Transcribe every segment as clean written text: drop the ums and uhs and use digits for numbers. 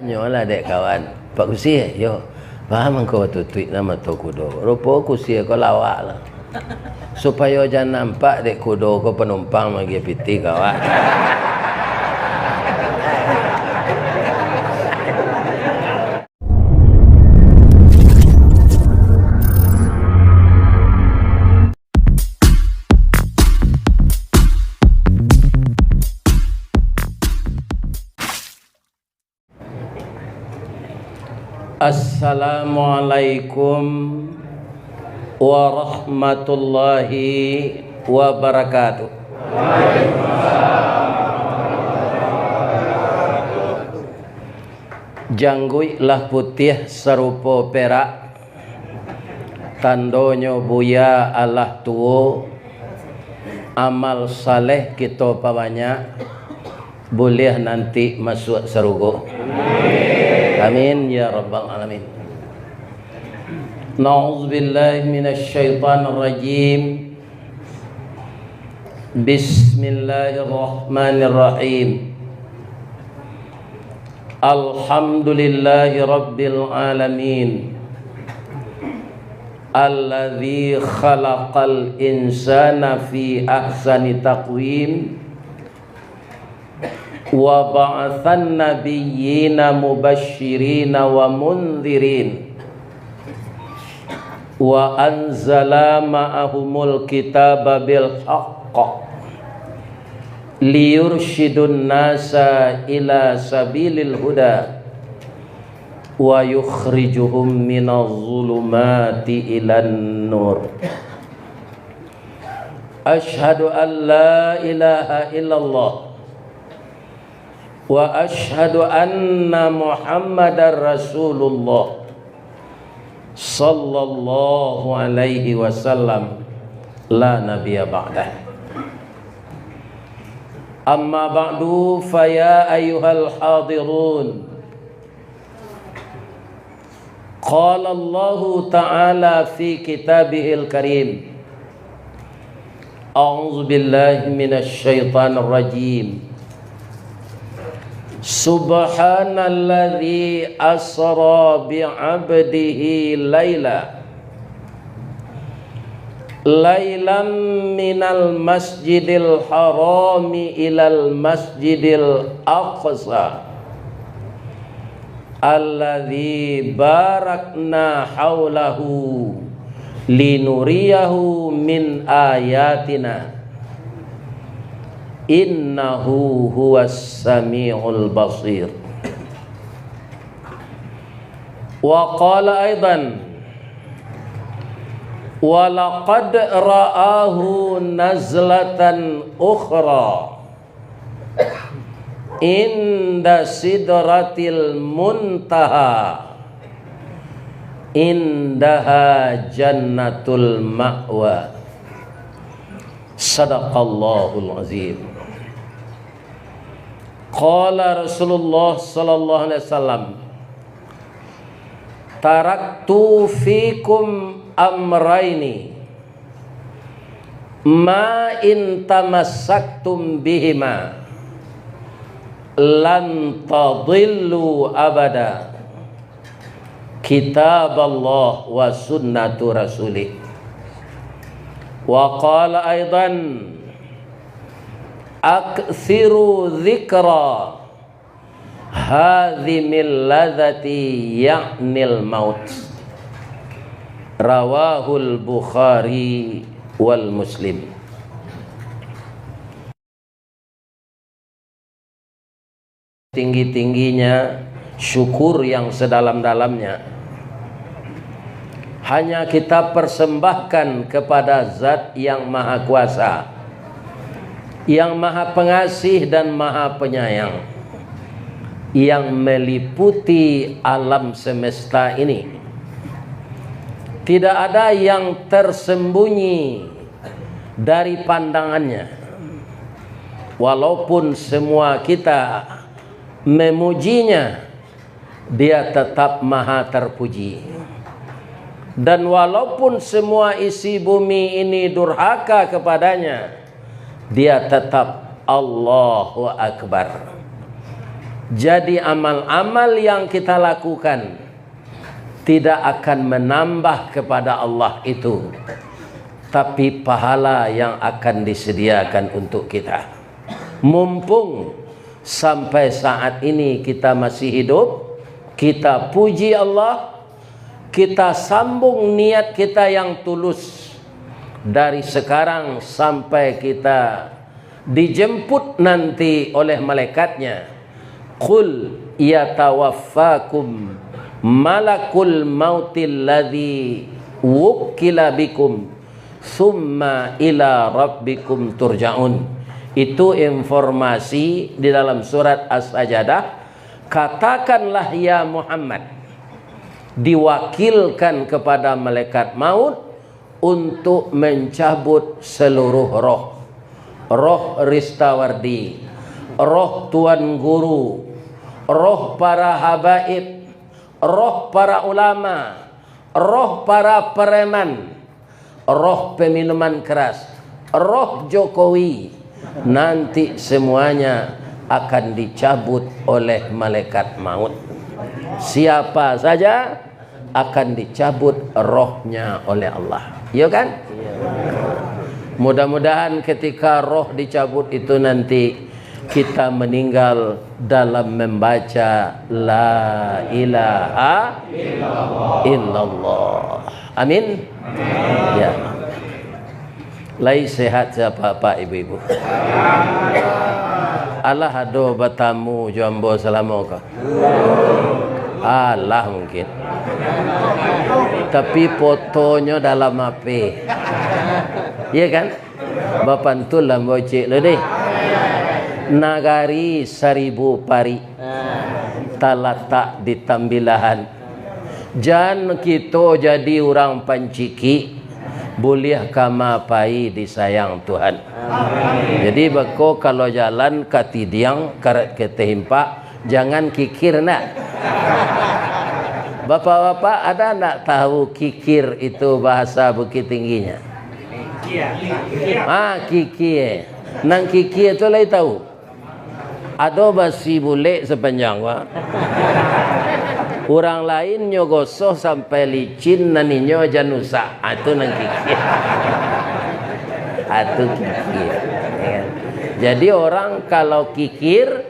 Nyolah dek kawan, Pak Kusi yo. Faham kau tu tweet nama tu kudo. Rupa Kusi kau lawak lah. Supaya jangan nampak dek kudo kau penumpang bagi piti kawan. Assalamualaikum warahmatullahi wabarakatuh. Janggui lah putih serupa perak, tandonyo buya Allah tuo, amal saleh kita banyak, boleh nanti masuk surga. Amin ya rabbal alamin. Na'udzubillahi minasyaitonir rajim. Bismillahirrahmanirrahim. Alhamdulillahi rabbil alamin. Alladzi khalaqal insana fi ahsani taqwim. Wa ba'athan nabiyyina mubashshirina wa mundhirin wa anzala ma'ahumul kitaba bil haqq liyurshidun nasa ila sabilil huda wa yukhrijuhum minadh dhulumati ilan nur. Asyhadu an la ilaha illallah wa ashhadu anna Muhammadar Rasulullah sallallahu alaihi wasallam la nabiyya ba'dah. Amma ba'du fa ya ayyuhal hadirun. Qala Allah ta'ala fi kitabihil karim. A'udzu billahi minasy syaithanir rajim. Subhanalladzi asra bi'abdihi laylan minal masjidil harami ilal masjidil aqsa alladzi barakna haulahu linuriyahu min ayatina innahu huwas sami'ul basir. Wa qala aidan wa laqad ra'ahu nazlatan ukhra inda sidratil muntaha indaha jannatul ma'wa. Sadaqallahul azim. Qala Rasulullah sallallahu alaihi wasallam, taraktu fikum amraini ma in tamassaktum bihima lan tadillu abada, kitaballah wa sunnatu rasulih. Wa qala aidan akthiru dzikra hadhimil ladzati ya'nil maut. Rawahul Bukhari wal Muslim. Tinggi-tingginya syukur yang sedalam-dalamnya hanya kita persembahkan kepada Zat yang Maha Kuasa, yang Maha Pengasih dan Maha Penyayang, yang meliputi alam semesta ini. Tidak ada yang tersembunyi dari pandangannya. Walaupun semua kita memujinya, dia tetap Maha terpuji. Dan walaupun semua isi bumi ini durhaka kepadanya, dia tetap Allahu Akbar. Jadi amal-amal yang kita lakukan tidak akan menambah kepada Allah itu, tapi pahala yang akan disediakan untuk kita. Mumpung sampai saat ini kita masih hidup, kita puji Allah, kita sambung niat kita yang tulus dari sekarang sampai kita dijemput nanti oleh malaikatnya. Qul yatawaffakum malakul mautil ladzi wukkila bikum summa ila rabbikum turja'un. Itu informasi di dalam surat As-Sajdah. Katakanlah ya Muhammad, diwakilkan kepada malaikat maut untuk mencabut seluruh roh. Roh Ristawardi, roh Tuan Guru, roh para habaib, roh para ulama, roh para preman, roh peminuman keras, roh Jokowi, nanti semuanya akan dicabut oleh malaikat maut. Siapa saja akan dicabut rohnya oleh Allah. Ya kan? Mudah-mudahan ketika roh dicabut itu nanti kita meninggal dalam membaca La ilaha illallah. Amin. Ya. Lai sehat siapa Pak Ibu-ibu? Allah ado batamu jombo selama kah? Allah mungkin. Tapi fotonya dalam HP. Iya kan? Bapak tu lah bocik lo deh. Nagari 1000 pari talatak di tambilahan. Jangan kita jadi orang panciki, boleh kama pai disayang Tuhan. Jadi bako kalau jalan katidiang karat ketehimpa, jangan kikir nak. Bapak-bapak ada nak tahu kikir itu bahasa Bukit Tingginya? Kikir. Nang kikir itu lagi tahu. Ada basi bule sepanjang wa. Orang lain nyogosoh sampai licin naninyo janusa. Itu nang kikir. Itu kikir. Jadi orang kalau kikir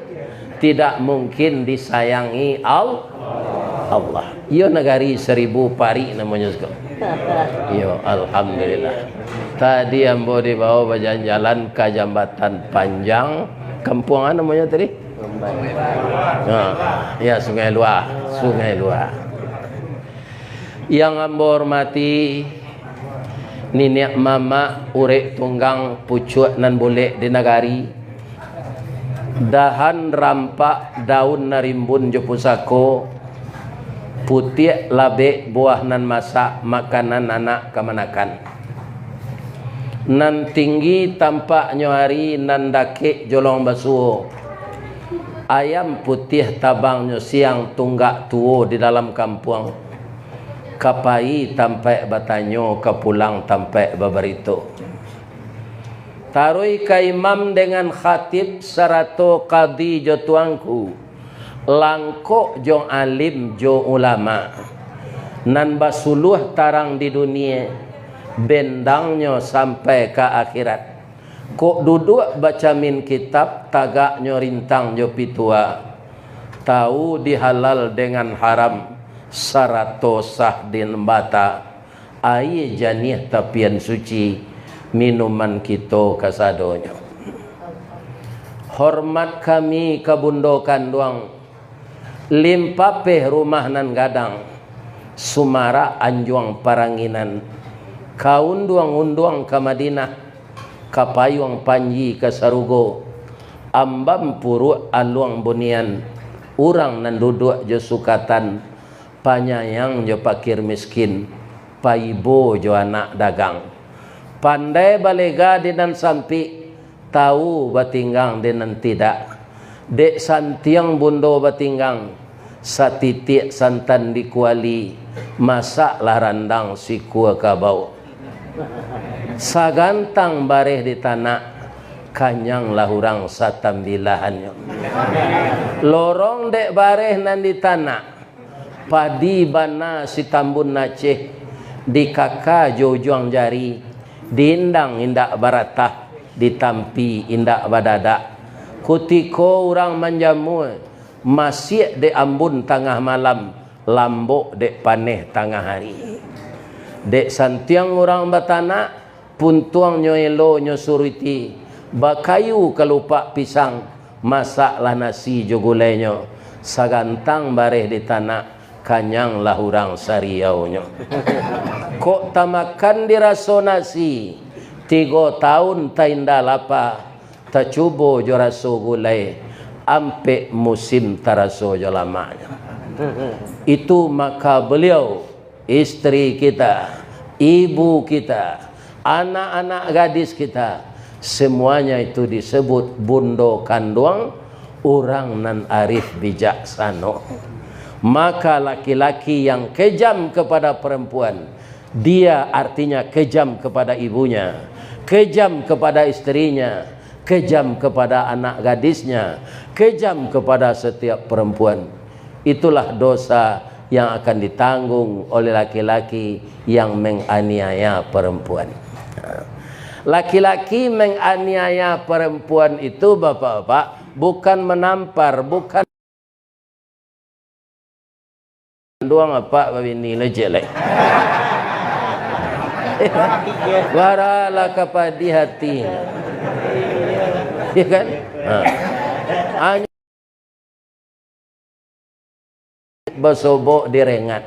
tidak mungkin disayangi Allah. Yo nagari 1000 pari namanya sekarang. Yo alhamdulillah. Tadi ambo dibawa berjalan-jalan ke jambatan panjang. Kampung apa namanya tadi? Ya Sungai Luar. Sungai Luar. Yang ambo hormati Niniak mama urek tunggang pucuk nan boleh di nagari. Dahan rampak daun narimbun jo pusako. Putih labe buah nan masak makanan anak kemanakan. Nan tinggi tampak nyohari nan dake jolong basuh. Ayam putih tabangnya siang tunggak tuo di dalam kampung. Kapai tampak batanyo kepulang tampak babarito. Tarui ka imam dengan khatib sarato qadi jo tuangku. Langkok jo alim jo ulama. Nan basuluh tarang di dunia. Bendangnya sampai ke akhirat. Kok duduk baca min kitab tagaknya rintang jo pitua. Tahu dihalal dengan haram. Sarato sah din bata. Air janih tapian suci. Minuman kita kasadonyo. Hormat kami kabundokan doang. Limpapeh rumah nan gadang. Sumara anjuang paranginan. Kaun duang-unduang ke Madinah. Kapayuang panji ke Sarugo. Ambam puru aluang bunian. Urang nan duduk jo sukatan. Panyayang jo pakir miskin. Paibo jo anak dagang. Pandai balega dinan sampi. Tahu batinggang dinan tidak. Dek santiang bundo batinggang. Satitik santan dikuali. Masaklah randang si kuah kabau. Sagantang bareh di tanah. kanyang lahurang satambilahannya. Lorong dek bareh nan di tanah, padi bana si tambun Aceh, di kaka jojuang jari, diindang indak baratah, ditampi indak badadak. Kutiko orang manjamu, masih dek ambun tengah malam, lambok dek paneh tengah hari. Dek santiang orang batana, puntuang nyoelo nyosuriti, bakayu kelupak pisang, masaklah nasi jogulenyo, sagantang bareh di tanah, kanyang lahurang sariaunyo. Kok tamakan diraso nasi, 3 tahun tainda lapa, tacubo jo raso gulai, ampe musim taraso jo lamanya. Itu maka beliau, istri kita, ibu kita, anak-anak gadis kita, semuanya itu disebut bundo kanduang, orang nan arif bijaksano. Maka laki-laki yang kejam kepada perempuan, dia artinya kejam kepada ibunya, kejam kepada istrinya, kejam kepada anak gadisnya, kejam kepada setiap perempuan. Itulah dosa yang akan ditanggung oleh laki-laki yang menganiaya perempuan. Laki-laki menganiaya perempuan itu, bapak-bapak, bukan menampar, bukan doang apa ini lejelek. Waralah kapadi hati, ya kan? Hanya bersobok direngat,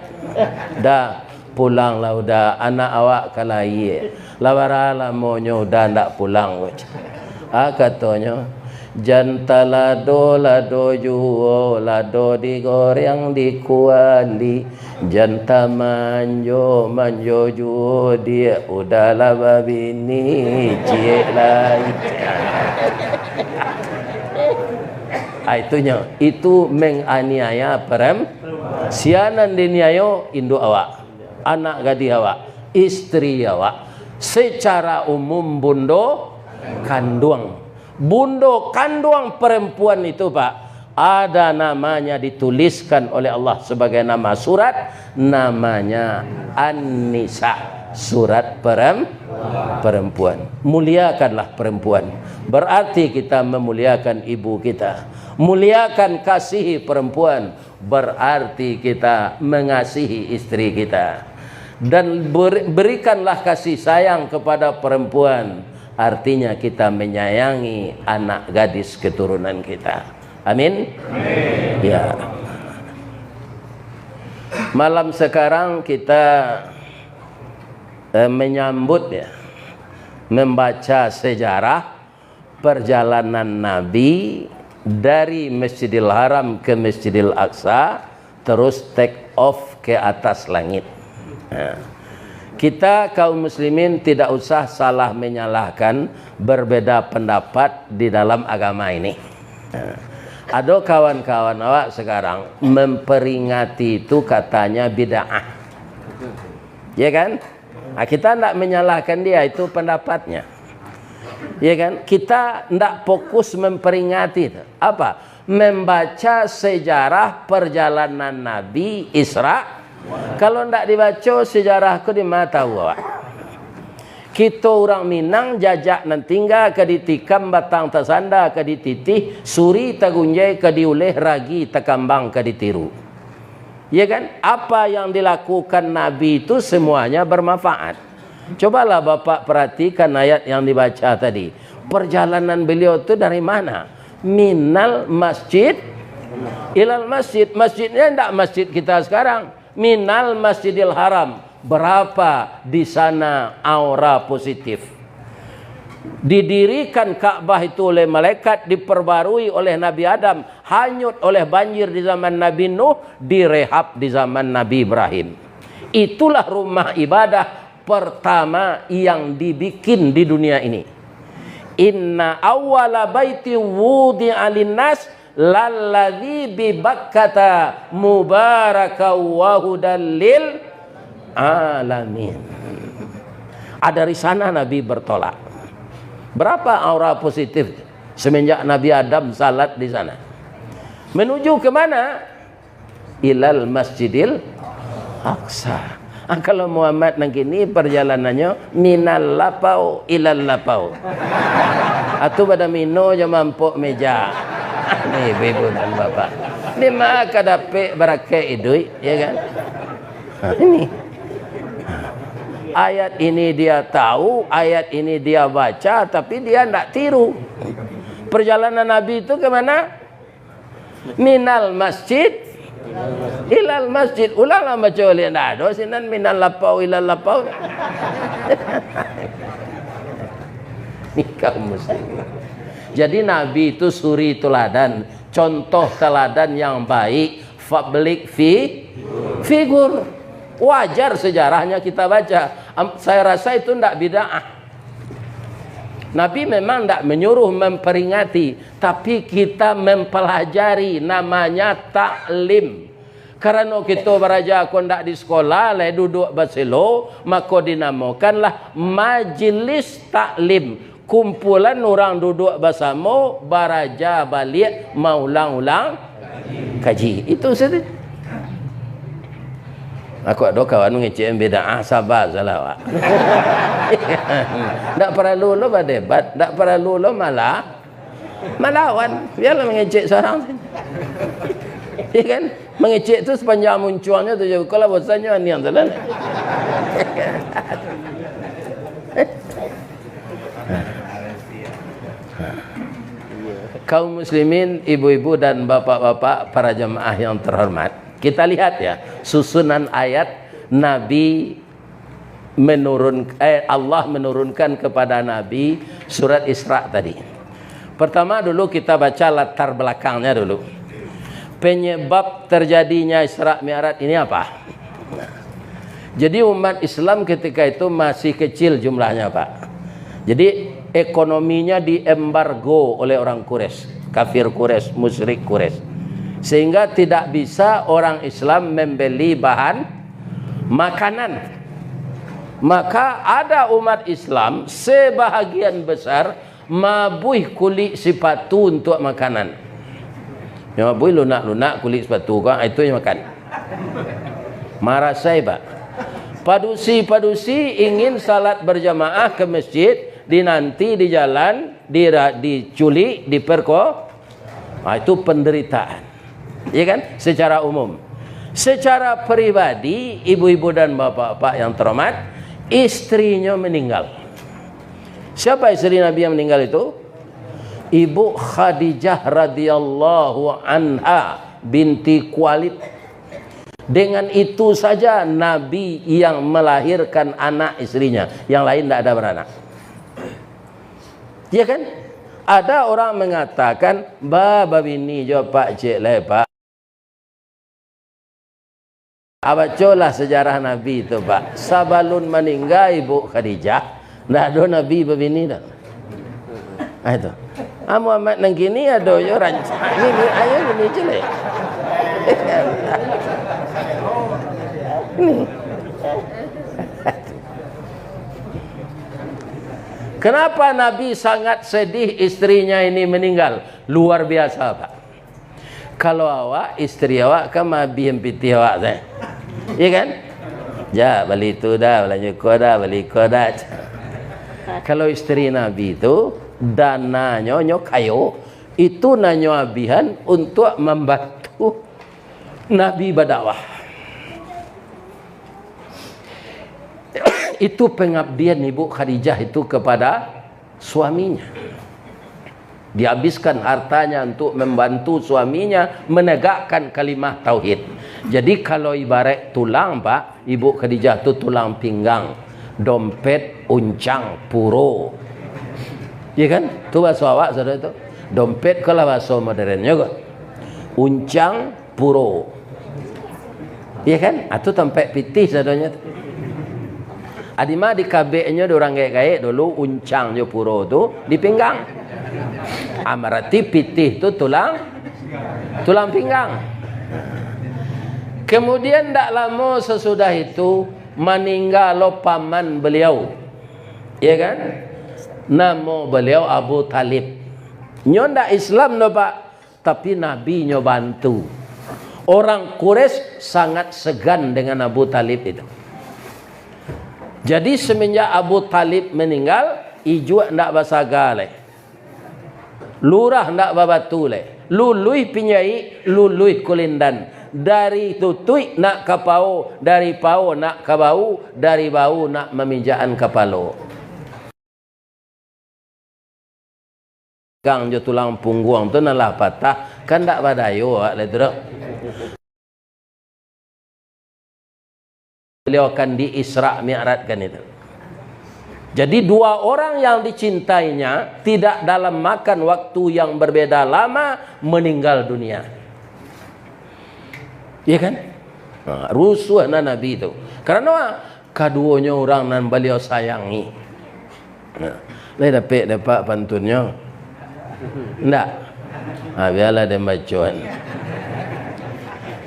dah pulanglah udah anak awak kalai, lawaralah monyo udah ndak pulang. Katanya janta lado juo lado digoreng dikuali, janta manjo juo dia udahlah babini cie lai. Itunya itu menganiaya perempuan. Sianan diniayo induk awak, anak gadis awak, istri awak, secara umum bundo kanduang. Bundo kanduang perempuan itu, Pak, ada namanya dituliskan oleh Allah sebagai nama surat, namanya An-Nisa, surat perempuan. Muliakanlah perempuan, berarti kita memuliakan ibu kita. Muliakan kasihi perempuan, berarti kita mengasihi istri kita. Dan berikanlah kasih sayang kepada perempuan, artinya kita menyayangi anak gadis keturunan kita. Amin. Amin. Ya. Malam sekarang kita menyambut, ya, membaca sejarah perjalanan Nabi dari Masjidil Haram ke Masjidil Aqsa, terus take off ke atas langit. Nah, kita kaum muslimin tidak usah salah menyalahkan berbeda pendapat di dalam agama ini. Nah, ada kawan-kawan awak sekarang memperingati itu katanya bid'ah, ya kan? Nah, kita tidak menyalahkan dia, itu pendapatnya, ya kan? Kita tidak fokus memperingati itu. Apa? Membaca sejarah perjalanan Nabi Isra. Kalau tidak dibaca sejarahku di mata awak. Kita orang Minang jajak nan tinggal ke ditikam batang tasanda ke dititih suri tagunjai ke diuleh ragi takambang ke ditiru. Ya kan? Apa yang dilakukan Nabi itu semuanya bermanfaat. Cobalah Bapak perhatikan ayat yang dibaca tadi. Perjalanan beliau itu dari mana? Minal masjid ilal masjid. Masjidnya tidak masjid kita sekarang. Minal Masjidil Haram. Berapa di sana aura positif? Didirikan Ka'bah itu oleh malaikat, diperbarui oleh Nabi Adam, hanyut oleh banjir di zaman Nabi Nuh, direhab di zaman Nabi Ibrahim. Itulah rumah ibadah pertama yang dibikin di dunia ini. Inna awwala baiti wudi'a linnas lalladzi bi Bakkata mubaraka wa hudal lil alamin. Dari sana Nabi bertolak. Berapa aura positif semenjak Nabi Adam salat di sana? Menuju ke mana? Ilal Masjidil Aqsa. Kalau Muhammad nang kini perjalanannya minal lapau ilal lapau. Atau pada mino je mampuk meja. Ni ibu dan bapak. Ni maka dapat berakai idui, ya kan? Ini. Ayat ini dia tahu, ayat ini dia baca, tapi dia tidak tiru. Perjalanan Nabi itu ke mana? Minal masjid ilal masjid. Ulanglah baca oleh nado sinan minal lapau ilal lapau. Ini kaum muslimin. Jadi Nabi itu suri teladan, contoh teladan yang baik, public figur. Wajar sejarahnya kita baca. Saya rasa itu tidak bid'ah. Nabi memang tidak menyuruh memperingati, tapi kita mempelajari, namanya taklim. Karena kita beraja aku tidak di sekolah, lah duduk berselo, maka dinamakanlah majlis taklim. Kumpulan orang duduk bersama, beraja balik, maulang-ulang kaji. Itu saja. Aku ada kawan mengecek bid'ah, sabar salah awak. Tak perlu lo berdebat, tak perlu lo melawan. Biarlah mengecek seorang. Ya kan? Mengecek tu sepanjang munculnya tu je. Kalau bosannya ni yang jalan. Kaum muslimin, ibu-ibu dan bapak-bapak, para jemaah yang terhormat, kita lihat ya susunan ayat Nabi Allah menurunkan kepada Nabi surat Isra tadi. Pertama dulu kita baca latar belakangnya dulu. Penyebab terjadinya Isra Mi'raj ini apa? Jadi umat Islam ketika itu masih kecil jumlahnya, Pak. Jadi ekonominya diembargo oleh orang Quraisy, kafir Quraisy, musyrik Quraisy. Sehingga tidak bisa orang Islam membeli bahan makanan. Maka ada umat Islam sebahagian besar mabuih kulit sepatu untuk makanan. Yang mabuih lunak-lunak kulit sepatu kan, itu yang makan. Marah saya, Pak. Padusi-padusi ingin salat berjamaah ke masjid, dinanti di jalan, diculik, itu penderitaan. Ya kan? Secara umum. Secara pribadi, ibu-ibu dan bapak-bapak yang terhormat, istrinya meninggal. Siapa istri Nabi yang meninggal itu? Ibu Khadijah radhiyallahu anha binti Khuwailid. Dengan itu saja Nabi yang melahirkan anak istrinya, yang lain tidak ada beranak. Ya kan? Ada orang mengatakan, baba bini jo pak cik lepak. Bacalah sejarah Nabi itu, Pak. Sabalun meninggal Ibu Khadijah, tidak ada Nabi berbini dah. Itu. Muhammad nang kini ada yo rancang. Ini ayo ini jelek. Kenapa Nabi sangat sedih istrinya ini meninggal? Luar biasa, Pak. Kalau awak, istri awak kan mabi empiti awak saya. Iya kan? Ja, beli itu dah, belanja koda, beli koda. Kalau istri Nabi itu dananya kayu, itu nanyo abihan untuk membantu Nabi berdakwah. Itu pengabdian Ibu Khadijah itu kepada suaminya. Dihabiskan hartanya untuk membantu suaminya menegakkan kalimah tauhid. Jadi kalau ibarat tulang, Pak, Ibu Khadijah itu tulang pinggang, dompet, uncang, puro. Ya kan? Itu bahasa awak saudara itu. Dompet kalau bahasa modernnya kok. Uncang, puro. Ya kan? Itu tempat pitih saudaranya. Adima di kabeknya orang gaya-gaya dulu uncang je puro tu di pinggang. Amarati pitih tu tulang pinggang. Kemudian tak lama sesudah itu meninggal paman beliau. Ya kan? Nama beliau Abu Talib. Nyo ndak Islam no Pak, tapi Nabi nyo bantu. Orang Quraisy sangat segan dengan Abu Talib itu. Jadi semenjak Abu Talib meninggal, ijuk ndak basaga leh. Lurah ndak babatu leh. Lului pinyai, lului kulindan. Dari tutui nak ke pau, dari pau nak ke bau, dari bau nak meminjaan kepala. Kang jo tulang punggung tu nalah patah, kan ndak badayo le tu. Beliau akan di Isra Mi'rajkan itu. Jadi dua orang yang dicintainya tidak dalam makan waktu yang berbeda lama meninggal dunia. Iya kan? Nah, rusuh Nabi itu. Karena keduanya orang nan beliau sayangi. Nah, dapat pantunnya. Enggak. Ah, biarlah dia bacuan.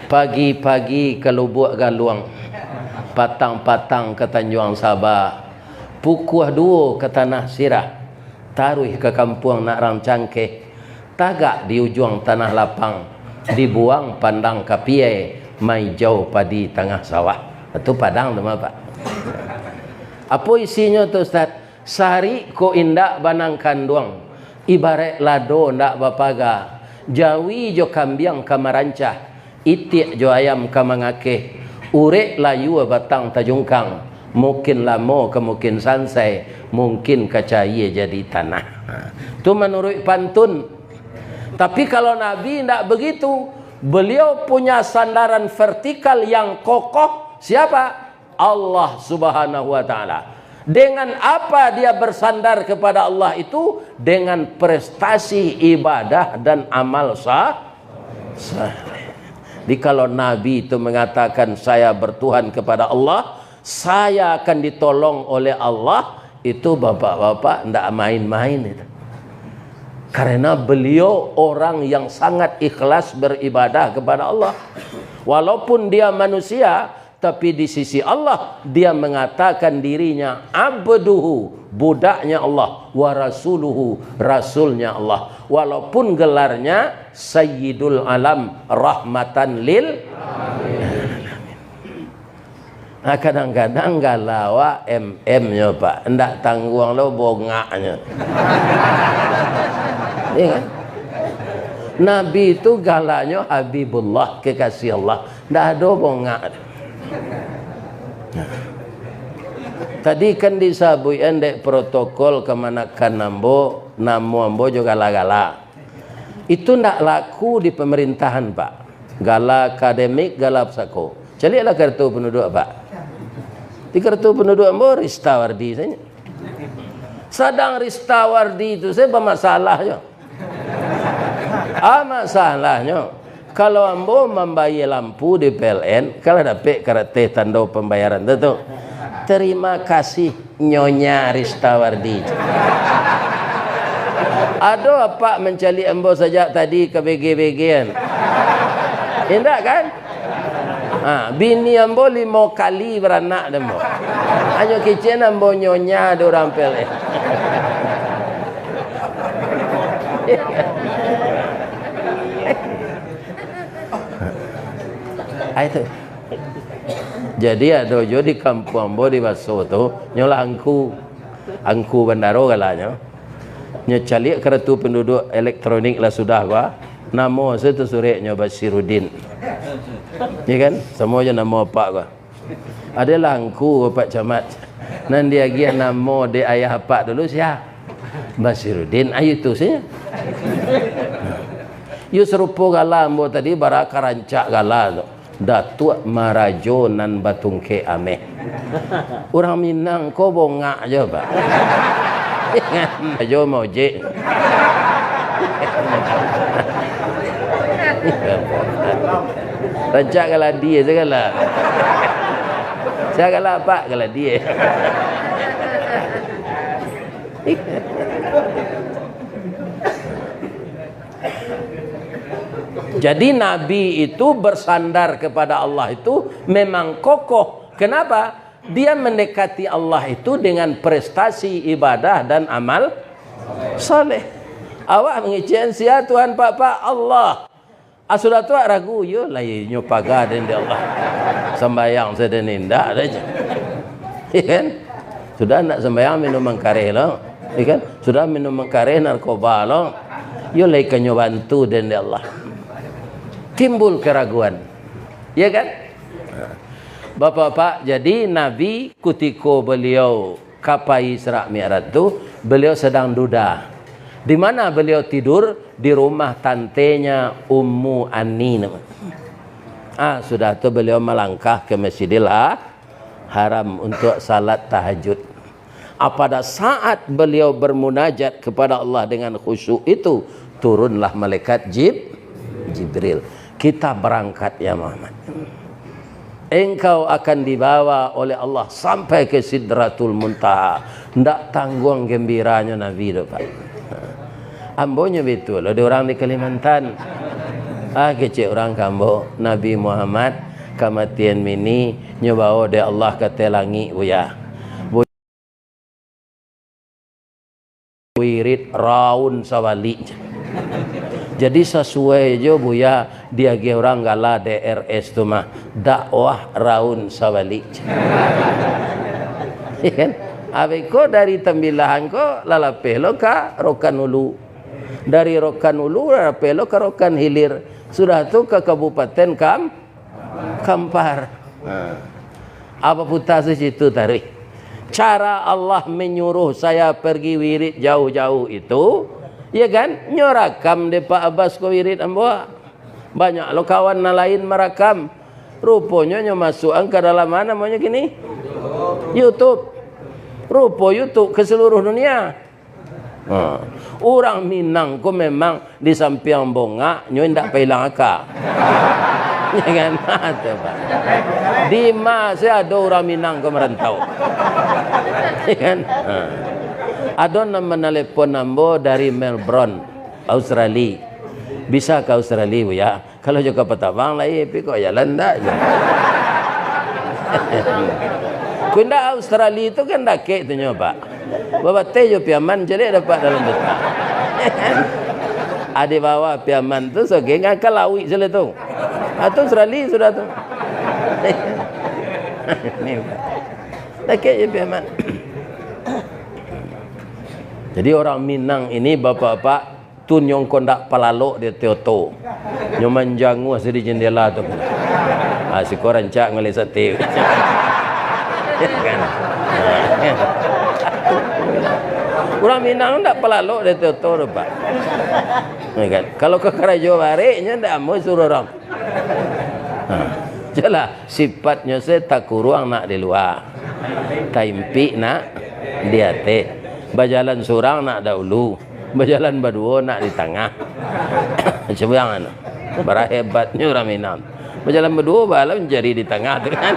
Pagi-pagi ke Lubuk Galuang, patang-patang ke Tanjung Sabah, pukuh dua ke Tanah Sirah, taruh ke kampung nak rang cangkeh, tagak di ujung tanah lapang, dibuang pandang kapie, mai jauh padi tengah sawah. Itu padang tu Pak. Apa isinya tu Ustaz? Sehari ko indak banang kanduang, ibarat lado ndak bapaga, jawi jo kambiang kamarancah, itik jo ayam kamangake, urek layu batang tajungkang, mungkin lamo ke mungkin sansai, mungkin kacaya jadi tanah. Itu menurut pantun. Tapi kalau Nabi tidak begitu, beliau punya sandaran vertikal yang kokoh. Siapa? Allah Subhanahu wa Ta'ala. Dengan apa dia bersandar kepada Allah itu? Dengan prestasi ibadah dan amal sah. Jadi kalau Nabi itu mengatakan saya bertuhan kepada Allah, saya akan ditolong oleh Allah, itu bapak-bapak tidak main-main itu. Karena beliau orang yang sangat ikhlas beribadah kepada Allah. Walaupun dia manusia, tapi di sisi Allah dia mengatakan dirinya abduhu, budaknya Allah, wa rasuluhu, rasulnya Allah. Walaupun gelarnya Sayyidul Alam, rahmatan lil alamin. Nah, kadang-kadang galawa MM-nya Pak, ndak tanggung lo bongaknya. Iya kan? Nabi itu galanya Habibullah, kekasih Allah, ndak ada bongak. Tadi kan disabui endek protokol kemanakan nambo, namu ambo juga gala-gala. Itu ndak laku di pemerintahan Pak. Gala akademik, gala psako. Carilah kartu penduduk Pak. Di kartu penduduk ambo Ristawardi saja. Sedang Ristawardi itu saya bermasalahnya. Masalahnya kalau ambo membayar lampu di PLN, kalau dapat karate tanda pembayaran itu, terima kasih Nyonya Ristawardi. Ada apa mencari ambo sejak tadi ke BG-BG-an? Indah kan? Bini ambo 5 kali beranak ambo. Hanya kitchen ambo Nyonya ada orang PLN. Itu. Jadi ada jo di kampung ambo di Baso tu, nyola angku bandaro galanya. Nyo calik kartu penduduk elektronik lah sudah gua. Nama saya tu sore nyo Basiruddin. Ya kan? Semua je nama pak gua. Adalah angku Pak Camat. Nan dia giah nama de ayah pak dulu sia. Basiruddin ayu tu saya. Yu serupa gala ambo tadi baraka rancak gala tu. Datuk Marajo nan Batungke Ameh. Orang Minang kau bongak aja Pak. Marajo mau je. Rancak gala dia segala. Saya gala Pak gala dia. Jadi Nabi itu bersandar kepada Allah itu memang kokoh. Kenapa? Dia mendekati Allah itu dengan prestasi ibadah dan amal soleh. Awak mengician sia Tuhan Pak Allah. Sudah tua ragu yo lah nyo paga dan Allah. Sembayang sedang indah aja. Kan? Sudah nak sembayang minum mengkare lo. Kan? Sudah minum mengkare narkoba lo. Yo lagi kanyo bantu dan Allah. Timbul keraguan. Ya kan? Bapak-bapak, jadi Nabi ketika beliau kapai Isra Mi'raj itu, beliau sedang duda. Di mana beliau tidur? Di rumah tantenya Ummu Ani. Sudah itu beliau melangkah ke Masjidil Haram untuk salat tahajud. Pada saat beliau bermunajat kepada Allah dengan khusyuk itu, turunlah malaikat Jibril. Kita berangkat ya Muhammad. Engkau akan dibawa oleh Allah sampai ke Sidratul Muntaha. Ndak tanggung gembiranya Nabi itu Pak. Ambonya betul. Ada orang di Kalimantan. Kecil orang kambo. Nabi Muhammad kematian mini nyoba de Allah kata langi buya. Wirid raun sawali. Jadi sesuai je buya dia ge orang gala DRS tu mah dakwah raun sawali. Kan? Abeko dari tembilahan ko lalapelo ka Rokanulu. Dari Rokanulu lalapelo ka Rokan Hilir. Sudah tu ke Kabupaten Kampar. Apa putar situ tarik. Cara Allah menyuruh saya pergi wirid jauh-jauh itu, ya kan? Nyorakam de Pak Abbas ko wirid amboa. Banyak lo kawan lain merakam. Rupanya nyo masukan ke dalam mana namanya gini? YouTube. Rupa YouTube ke seluruh dunia. Orang Minang ko memang di samping bonga nyo ndak pailang akak. Ya kan? Di masa ada orang Minang ko merantau. Ya kan? Ada nama telepon nambo dari Melbourne, Australia. Bisa ke Australia bu ya? Kalau juga petabang lah, tapi kok ya landa je. Kunda Australia itu kan dake tu nyoba. Bawa tejo piaman jadi dapat dalam besar. Ada bawa piaman tu so genga kalawi sele tu. Atau Australia sudah tu. Ni. Dake je piaman. Jadi orang Minang ini bapak-bapak tun yang kondak palalok dia teoto. Yang manjangu asal di jendela tu. Si koran cak ngali sate. Kan? Orang Minang ndak palalok dia teoto pak. Kan? Kalau ke Karajo bareknya ndak mau suruh orang. Jelah sifatnya saya tak kurang nak di luar. Taimpi nak dia teh. Berjalan seorang nak dahulu, berjalan berdua nak di tengah. Sebenarnya bara hebatnya orang Minang. Berjalan berdua balam jari di tengah tu kan.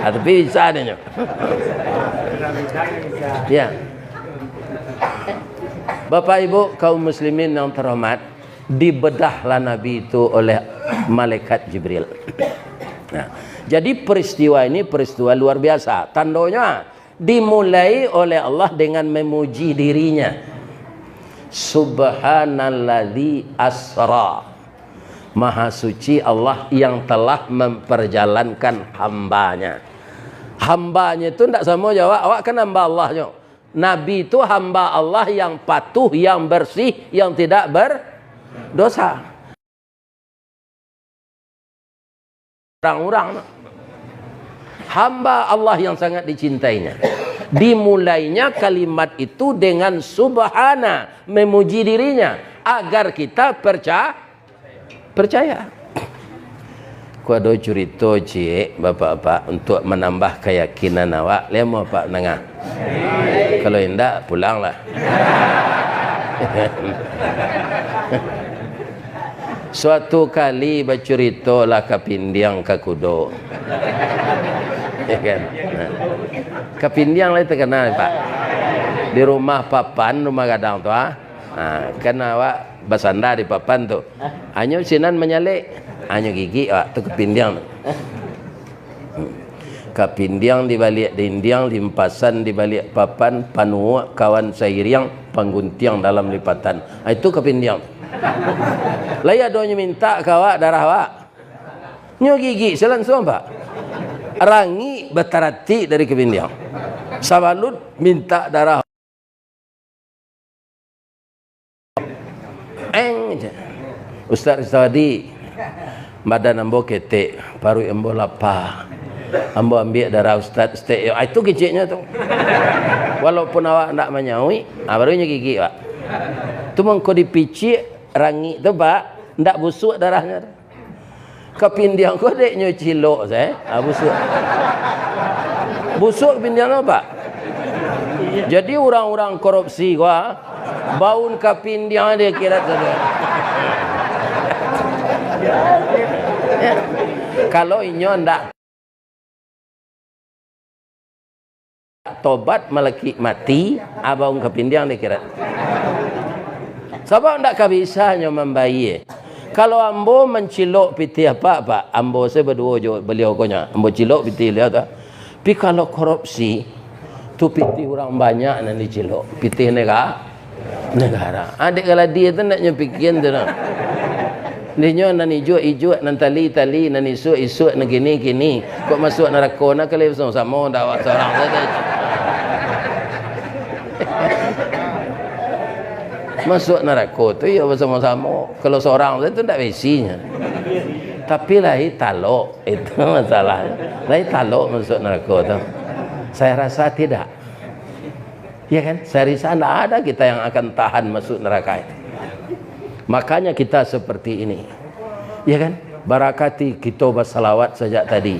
Tapi bisa adanya. Ya. Bapak Ibu kaum muslimin yang terhormat, dibedahlah Nabi itu oleh malaikat Jibril. Nah, jadi peristiwa ini peristiwa luar biasa. Tandanya dimulai oleh Allah dengan memuji dirinya. Subhanalladzi asra. Maha suci Allah yang telah memperjalankan hambanya. Hambanya itu tidak sama jawab. Awak kan hamba Allah. Nabi itu hamba Allah yang patuh, yang bersih, yang tidak berdosa. Orang-orang hamba Allah yang sangat dicintainya. Dimulainya kalimat itu dengan subhana, memuji dirinya agar kita percaya. Ku ada cerita cik bapak-bapak untuk menambah keyakinan awak. Lemo pak nengah. Kalau indak pulanglah. Suatu kali bercerita lah Kapindiang ke Kudo. Ya kan? Kapindiang lah terkenal pak. Di rumah papan, rumah gadang tu kan awak bersandar di papan tu. Hanya sinan menyalik, hanya gigi awak tu Kapindiang. Kapindiang di balik dinding, limpasan di balik papan, panuak kawan sairiang, pangguntiang dalam lipatan. Itu kapindiang. Laya doanya minta kawa darah wak. Nyo gigi selangsung pak. Rangi batarati dari kapindiang. Sabalut minta darah. Ustaz tadi badan ambo ketek, paru ambo lapar. Ambo ambil darah ustaz stay. Itu keciknya tu. Walaupun awak nak menyawi, barunya gigi pak. Tu mengko dipicik rangi tu pak, ndak busuk darahnya. Kapindiang ko dek nyo cilok saya, busuk. Busuk kapindiang apa? Jadi orang-orang korupsi gua baun kapindiang dia kira saja. Kalau inyo ndak tobat malaki mati, abang kapindiang dia kira. Sebab ndak kabisa nyo membayi. Kalau ambo mencilok piti apa, ambo saya berdua jo beliau konya, ambo cilok piti lihat tak. Tapi kalau korupsi, tu piti orang banyak yang dicilok, piti negara. Adik kalau dia tu nak nyepikin tu nak. Dia nak ijuk, nak tali, nak isu, nak gini. Kok masuk neraka nak kalau sama dak seorang saja. Masuk neraka tu ya bersama-sama. Kalau seorang tu tak besinya. Tapi lahi talok, itu masalahnya. Lahi talok masuk neraka tu. Saya rasa tidak. Ya kan? Saya rasa tidak ada kita yang akan tahan masuk neraka itu. Makanya kita seperti ini. Ya kan? Barakati kita bersalawat sejak tadi.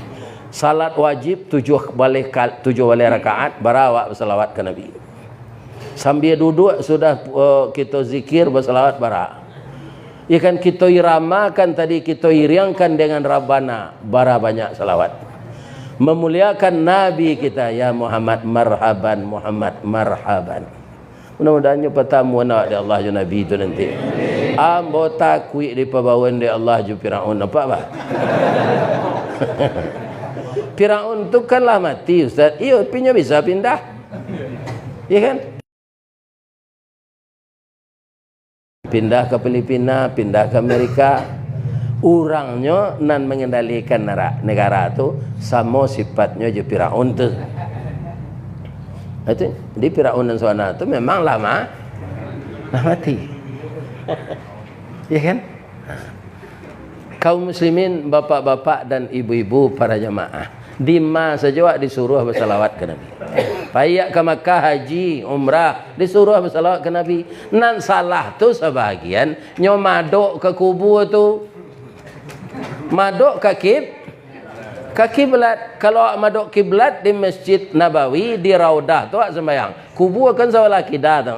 Salat wajib 7 balik rakaat barawak bersalawat ke Nabi. Sambil duduk sudah kita zikir bersalawat bara. Ya kan kita iramakan tadi, kita iriangkan dengan Rabbana, bara banyak salawat. Memuliakan Nabi kita, ya Muhammad marhaban, Muhammad marhaban. Mudah-mudahan pertama nak di Allah ju Nabi itu nanti. Ambo takui di pabawon di Allah ju Firaun apa bah? Firaun tu kanlah mati Ustaz. Iyo pinya bisa pindah. Ya kan? Pindah ke Filipina, pindah ke Amerika. Orangnya nan mengendalikan negara tu sama sifatnya je Firaun tu. Itu di Firaun dan sana tu memang lama mati. Ya kan? Kaum muslimin, bapak-bapak dan ibu-ibu para jamaah, di masa saja disuruh bersalawat ke Nabi. Payak ke Makkah haji, umrah, disuruh bersalawat ke Nabi. Nan salah tu sebahagian nyo madok ke kubur tu. Madok ke kiblat. Kalau madok kiblat di Masjid Nabawi, di Raudah tu sembahyang. Kubur kan salah kidah tu.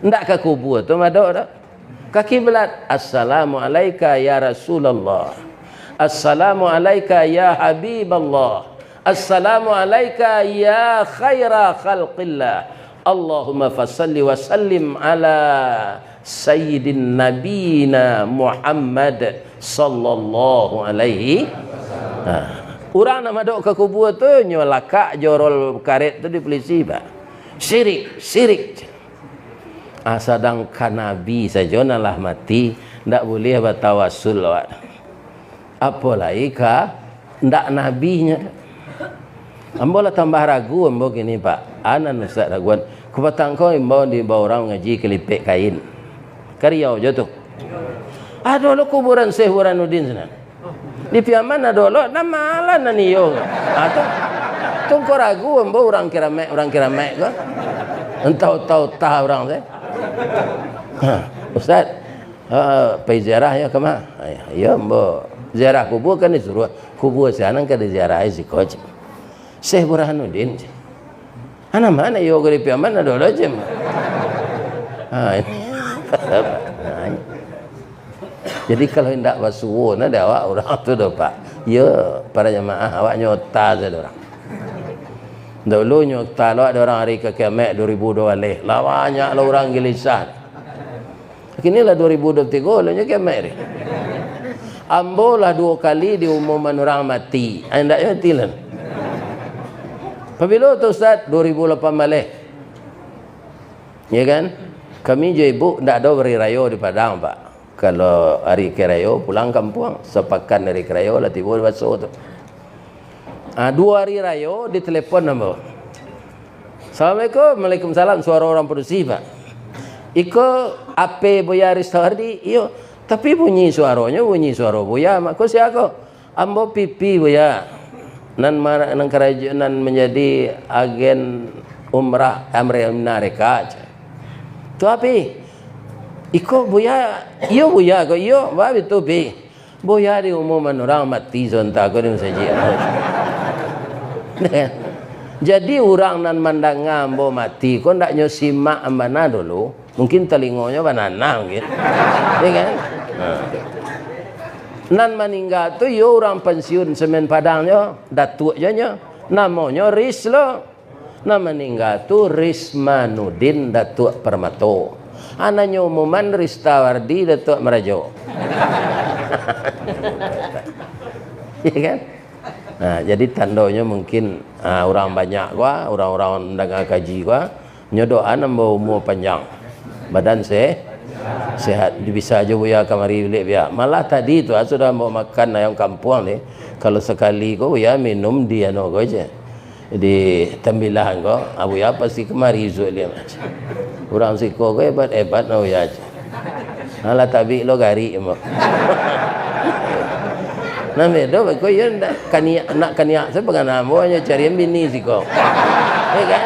Ndak ke kubur tu madok tu. Ke kiblat. Assalamu alayka ya Rasulullah. Assalamu alayka ya Habiballah. Assalamu alayka ya khaira khalqillah. Allahumma fasalli wa sallim ala sayyidin nabina Muhammad sallallahu alaihi. Orang nak masuk ke kubur tu nyolakak jorol karet tu di polisi pak. Syirik. Sedangkan Nabi saja nalah mati, ndak boleh bertawassul awak. Apalagi ka ndak nabinya. Ambo lah tambah ragu ambo gini pak. Anan Ustaz raguan. Kupatang kau ambo di bawah orang ngaji kelipek kain. Kariau je tu. Ada lo kuburan Syekh Burhanuddin sana. Di piaman ada lo nama lah nani yo. Atau tunggu ragu ambo orang kira mek ko. Entau tah orang saya. Ustaz, pergi ziarah ya ke mana? Ya ambo ziarah kubur kan disuruh. Kubur sana kan diziarah si coach. Syekh Burhanuddin. Ana mana yo gari piaman ada lo je. Jadi kalau hendak basuh ada awak orang tu dah pak. Ya para jemaah awak nyota saja orang. Dulu nyota lo ada orang hari ke kiamat 2020 lah banyak lah orang gelisah. Kini lah 2023 lo nya kiamat ni. Ambo lah 2 kali diumumkan orang mati. Anda mati lah. Pabilo tu Ustaz 2008 malih. Ya kan? Kami je ibu ndak ada hari raya di Padang, Pak. Kalau hari raya pulang kampung, sepakan hari raya lah tiba di Baso tu. 2 hari raya ditelepon nama. Assalamualaikum. Waalaikumsalam. Suara orang produksi, Pak. Iko ape boya Ristawardi? Iyo. Tapi bunyi suaranya bunyi suara boya. Mak ko siapa? Ambo pipi boya. Nan kerajaan menjadi agen umrah Amerika. Tu api? Iko boya. Iyo boya ko iyo. Babi tu pi. Boya di umuman orang mati zonta ko ni saja. Jadi orang nan mandang ngambo mati, kau ndak nyosimak ambana dulu, mungkin telingonya banana mungkin, ya kan? Nan meninggal tu yo orang pensiun semen Padangnya, datuknya, namanya Rislo. Nan meninggal tu Rismanudin Datuk Permato. Anaknya umuman Ristawardi Datuk Merajo. Ya kan? Nah, jadi tandanya mungkin orang banyak gua, orang-orang mendengar kaji gua, nyodoan ambo umur panjang, badan sehat, bisa aja buya kamari bilik biar. Malah tadi tu sudah mau makan ayam kampung ni, kalau sekali kau ya minum dia no kau je, di tembilahan kau, abu ya pasti kemari zul dia macam. Orang siko kau hebat no ya. Malah tabi lo gari mo. Nah, bedo kau ya nak kaniak saya pengen namanya cari bini sih kau, ya kan?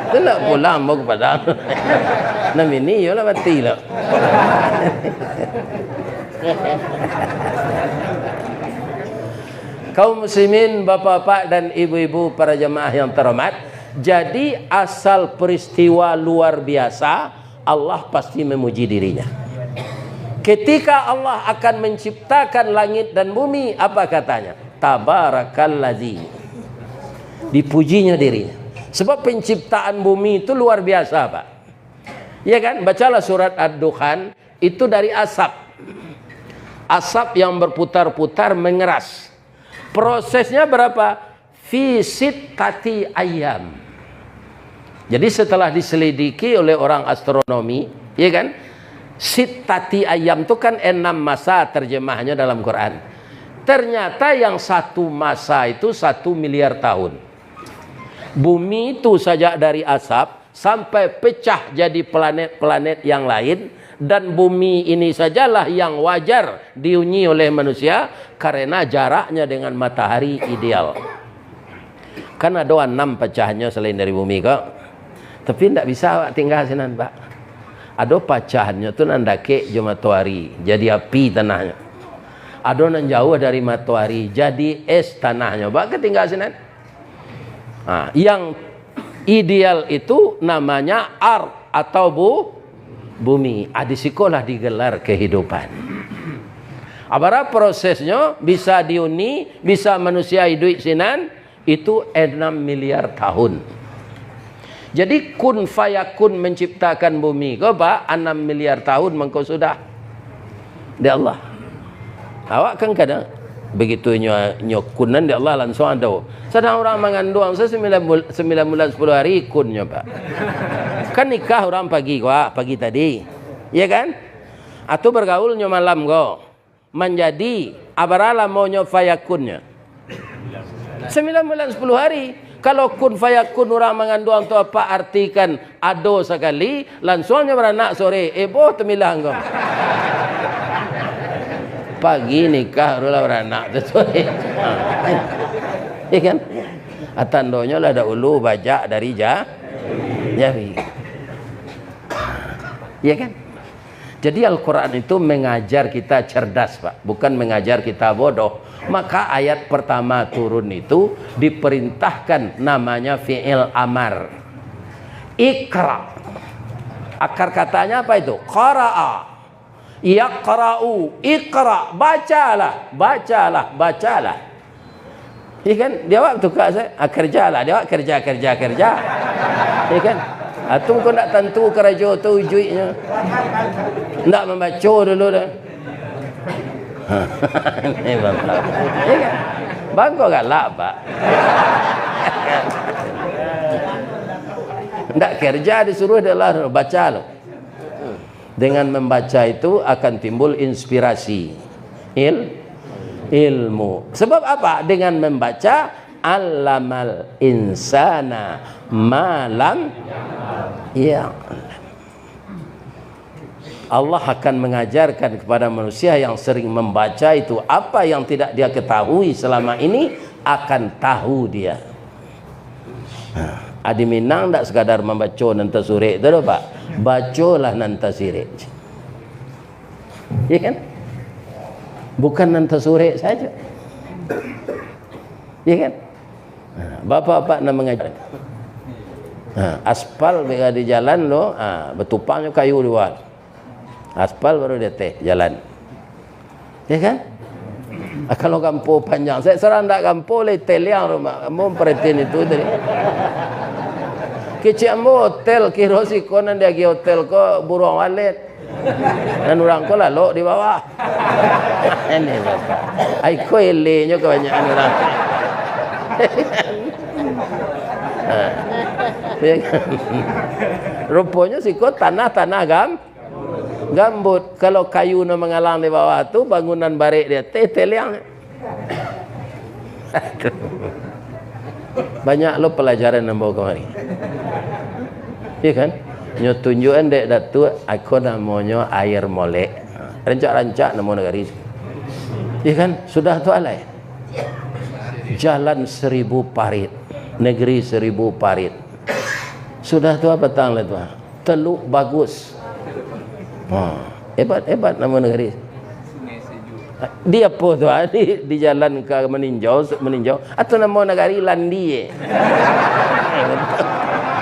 Tu nak pulang mau ke Padang, nah bini yo lah mati lah. Kaum muslimin, bapak-bapak dan ibu-ibu para jemaah yang terhormat, jadi asal peristiwa luar biasa Allah pasti memuji dirinya. Ketika Allah akan menciptakan langit dan bumi, apa katanya? Tabarakallazi. Dipujinya dirinya. Sebab penciptaan bumi itu luar biasa, Pak. Ya kan? Bacalah surat Ad-Dukhan, itu dari asap. Asap yang berputar-putar mengeras. Prosesnya berapa? Fi sittati ayyam. Jadi setelah diselidiki oleh orang astronomi, ya kan? Sittati ayam itu kan 6 masa terjemahnya dalam Quran. Ternyata yang 1 masa itu 1 miliar tahun. Bumi itu saja dari asap sampai pecah jadi planet-planet yang lain, dan bumi ini sajalah yang wajar dihuni oleh manusia karena jaraknya dengan matahari ideal. Kan ada 6 pecahnya selain dari bumi kok. Tapi tidak bisa tinggal sinan, Pak. Ada pacahannya tu nandake jo matahari, jadi api tanahnya. Ada nan jauh dari matahari, jadi es tanahnya. Bak ketinggal sini. Yang ideal itu namanya atau bumi. Di sekolah digelar kehidupan. Abara prosesnya bisa diuni, bisa manusia hidup sinan itu 6 miliar tahun. Jadi kun fayakun menciptakan bumi kau Pak 6 miliar tahun mengkau sudah di Allah. Awak kan kadang begitu nyokunan di Allah langsung ada. Sedang orang mengandung saya 9 bulan 10 hari kunnya Pak. Kan nikah orang pagi tadi. Ya kan? Atau bergaulnya malam kau. Menjadi abarala maunya fayakunnya. 9 bulan 10 hari. Kalau kun fayakun orang mengandung tu apa artikan ado sekali, langsungnya beranak sore. Boh temilah engkau. Pagi nikah barulah beranak tu sore. Ya kan? Atandonya lah ada ulu bajak dari jari. Ya kan? Jadi Al-Quran itu mengajar kita cerdas, Pak. Bukan mengajar kita bodoh. Maka ayat pertama turun itu diperintahkan namanya fi'il amar. Ikra. Akar katanya apa itu? Qara'a. Yaqra'u. Ikra. Bacalah. Ya kan? Dia waktu kak saya kerjalah. Dia kerja. Ya kan? Atau kau nak tentu kerja tu ujuinya. Nak membaca dulu dah. Ini bangga. Ya kan? Bangga galak, Pak. Tidak kerja disuruh adalah baca loh. Dengan membaca itu akan timbul inspirasi, ilmu. Sebab apa? Dengan membaca allamal insana malam ya. Allah akan mengajarkan kepada manusia yang sering membaca itu apa yang tidak dia ketahui selama ini akan tahu dia. Adi Minang tak sekadar membaca nanta surik tu Pak. Bacalah nanta sirik. Ya kan? Bukan nanta surik saja. Ya kan? Bapak-bapak nak mengajar. Aspal bila di jalan lo, betupangnya kayu luar. Aspal baru dia teh jalan. Ya kan? Kalau kampung panjang, saya serang tak kampung le teliang rumah. Kamu perhatiin itu tadi. Kecik ambo hotel kira si konan dia pergi hotel ko burung walet. Dan orang ko lalu di bawah. Ini bapak. Ai ko elenya kebanyakan orang. Rupanya si ko tanah gambut. Kalau kayu na mengalang di bawah tu bangunan barik dia teliang. Banyak lo pelajaran yang bawa kemari. Iya kan? Nyo tunjukan dek datu aku namanya air molek. Rancak-rancak nama negara ini. Iya kan? Sudah tu alai. Jalan 1000 parit. Negeri 1000 parit. Sudah tu apa tang lah tu? Teluk bagus. Hebat nama negara ini. Dia apa tu? Di jalan ke meninjau atau nama negara Landia.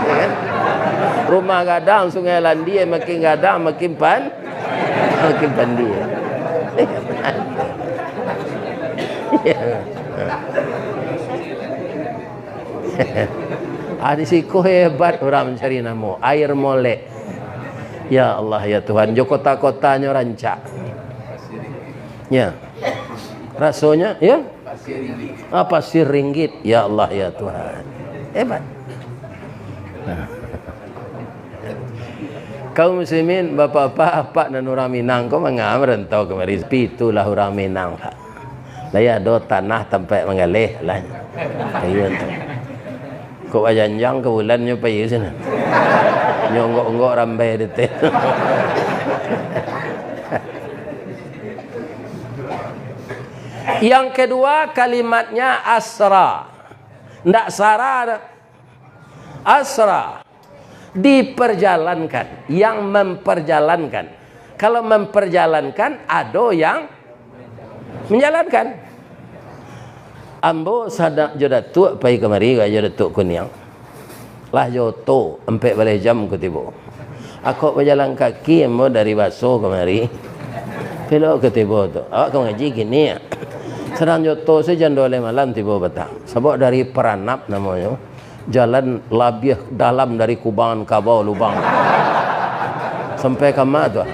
Ya kan? Rumah gadang sungai Landia makin gadang makin dia. Di siku hebat orang mencari nama air molek. Ya Allah ya Tuhan, jo kota-kotanya rancak. Ya. Rasanya ya? Pasir ringgit. Ya Allah ya Tuhan. Hebat. Kaum muslimin, bapak-bapak dan orang Minang kau mengam rentau kemari. Itulah orang Minang. Laya do tanah tempat mengalih lah. Ayun. Kau ajanjang ke bulannya payu sana. Nyonggok-nggok rambai detik. Yang kedua kalimatnya asra. Ndak sara. Asra. Diperjalankan. Yang memperjalankan. Kalau memperjalankan, ada yang menjalankan. Ambo sadak jodatuk pai kemari ga jodatuk kunyang. Lah joto 14 jam ku tiba. Aku berjalan kaki ambo dari Baso kemari. Pelok ke tiba tu. Awak kau ngaji gini ya. Sedang joto sejam 12 malam tiba petang. Sebab dari Peranap namanya. Jalan labiah dalam dari kubangan kabau lubang. Sampai ke mana tu?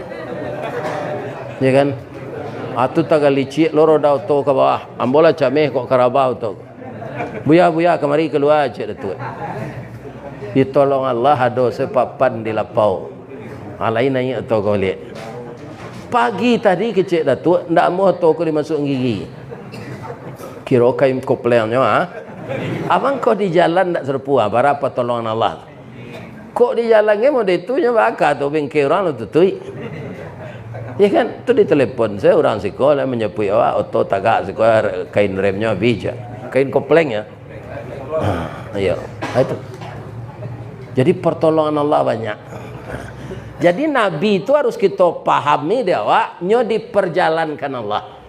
Ya kan? Atu taga licik loro dau to ke bawah. Ambola cameh kok karabau tu. Buya-buya kemari keluar cik tu. Ditolong Allah ada sepapan di lapau. Lain naik tu kau lihat. Pagi tadi kecik datuk ndak mau to ko dimasuk gigi. Kira kaim koplengnya Abang kau di jalan tak serpu berapa tolongan Allah. Kok di jalannya mau ditunya bakal tu bengkel orang lu tutui. Ya kan? Tu di telefon saya orang sekolah menyepui awak auto tagak sekolah kain remnya bija. Kain koplengnya. Ayo. Itu. Jadi pertolongan Allah banyak. Jadi Nabi itu harus kita pahami dia awak nyo diperjalankan Allah.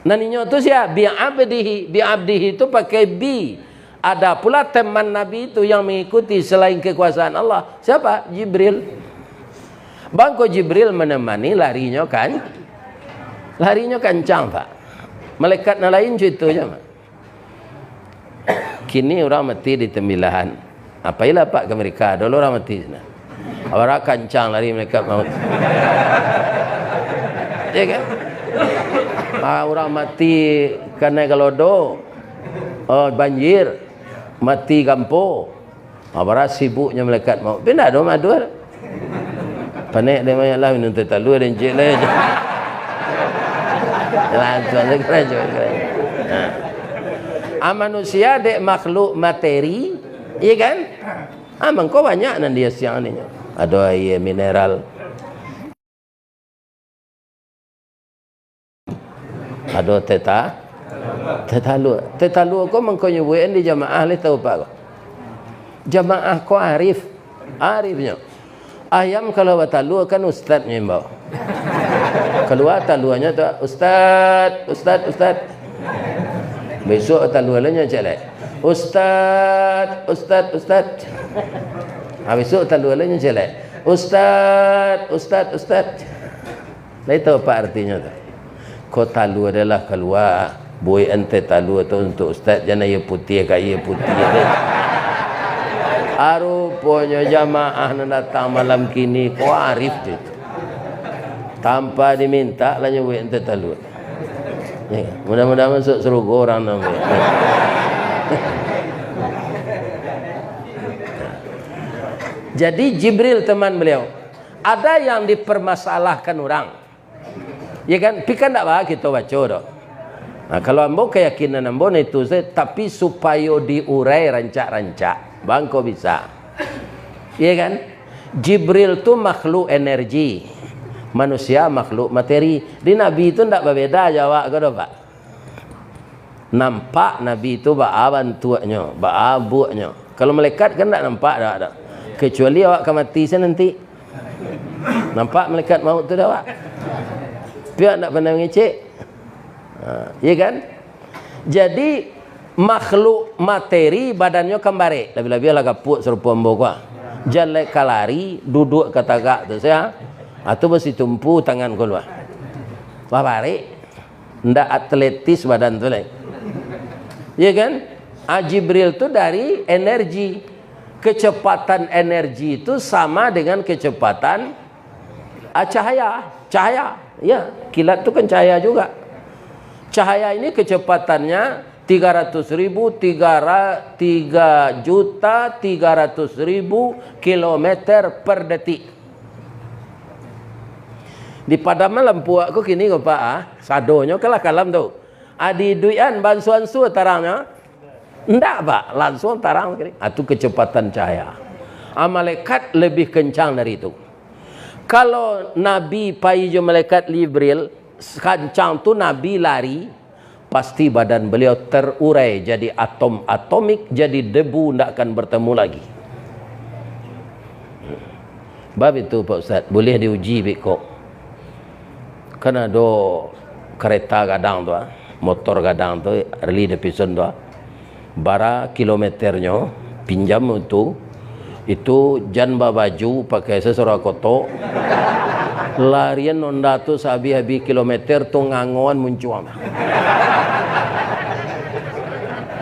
Naninya tu siapa? Bi'abdihi itu pakai bi. Ada pula teman Nabi itu yang mengikuti selain kekuasaan Allah. Siapa? Jibril. Bangko Jibril menemani larinya kencang Pak. Malaikat lain contohnya Pak. Kini orang mati di tembilahan. Apailah Pak ke mereka? Dulu orang mati sana. Orang kencang lari mereka mau. Ya kan? Orang mati karena gelodo Oh, banjir. Mati kampo. Abara sibuknya malaikat maut. Pindah dong madu. Panik dia banyak lah minum teh talu dan cik lah. Langsung dia keren. Manusia dek makhluk materi, iya kan? Mengko banyak nan dia siang ni. Ada air mineral. Ada tetalu ko mengko nyubuin di jamaah le tahu pak ko. Jamaah ko arifnya. Ayam kalau batalu kan ustaz nyembau. Keluar taluannya tu ustaz. Besok taluannya celak. Ustaz. Besok taluannya celak. Ustaz. Lai tahu apa artinya tu? Ko talu adalah keluar. Boy ente talu atau untuk ustaz jangan ia putih kaya putih. Rupanya jamaah nak datang malam kini ko arif tu. Tanpa diminta lah nyuwek ente talu. Ya, mudah-mudahan masuk surga orang nama. Jadi Jibril teman beliau. Ada yang dipermasalahkan orang. Ya kan? Tapi kan tak apa kita baca dah. Nah, kalau ambo keyakinan ambo itu tapi supaya diurai rancak-rancak, bangko bisa. Ya kan? Jibril tu makhluk energi, manusia makhluk materi. Di Nabi itu tidak berbeda jawab ke pak? Nampak Nabi itu bantuannya, abunya. Kalau malaikat kan tak nampak dah. Kecuali awak akan mati nanti. Nampak malaikat maut tu dah awak. Pihak tak pernah mengecek. Ya kan? Jadi makhluk materi badannya kembali. Lebih-lebih lah kaput serupa mbok. Jalan kalari duduk kata tu saya. Atau besi tumpu tangan keluar. Wah balik. Ndak atletis badan tu lain. Ya kan? Jibril tu dari energi. Kecepatan energi itu sama dengan kecepatan cahaya. Ya, kilat itu kan cahaya juga. Cahaya ini kecepatannya 3.300.000 kilometer per detik. Di padaman lampu aku kini ko pak sadonya kalah kalam tu. Adi duian bansuan su tarangnya. Ndak pak, langsung tarang kini. Itu kecepatan cahaya. Malaikat lebih kencang dari itu. Kalau Nabi paijo malaikat Jibril kencang tu Nabi lari, pasti badan beliau terurai jadi atomik, jadi debu, tidak akan bertemu lagi. Bab itu Pak Ustaz, boleh diuji biko. Kan ada kereta gadang tu, motor gadang tu, early division tu, bara kilometernya pinjam itu janba baju pakai sesuatu koto larian nonda tu sabi-habi kilometer tu ngangoan muncuang.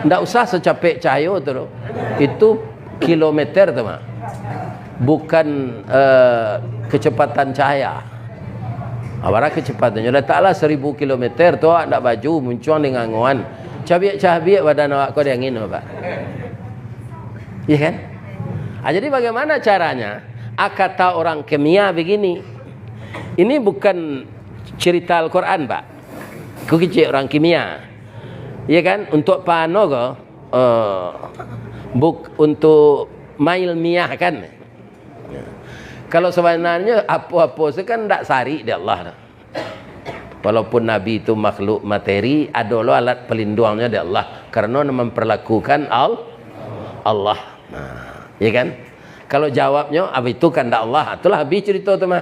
Ndak usah secapek cahaya tu. Itu kilometer tu mah. Bukan kecepatan cahaya. Awara kecepatannya letaklah 1000 kilometer tu ndak baju muncuang dengan ngangoan. Cabiak badan awak kau dia angin apa? Iya kan? Jadi bagaimana caranya? Kata orang kimia begini. Ini bukan cerita Al-Quran, Pak. Ku kecik orang kimia. Ya kan? Untuk pano ko untuk mailmiah kan. Kalau sebenarnya apa-apa itu kan tak sari di Allah. Walaupun Nabi itu makhluk materi, adalah alat pelindungnya di Allah. Karena memperlakukan Allah. Ya kan? Kalau jawabnya apa itu kan dak Allah, itulah habis cerita tu mah.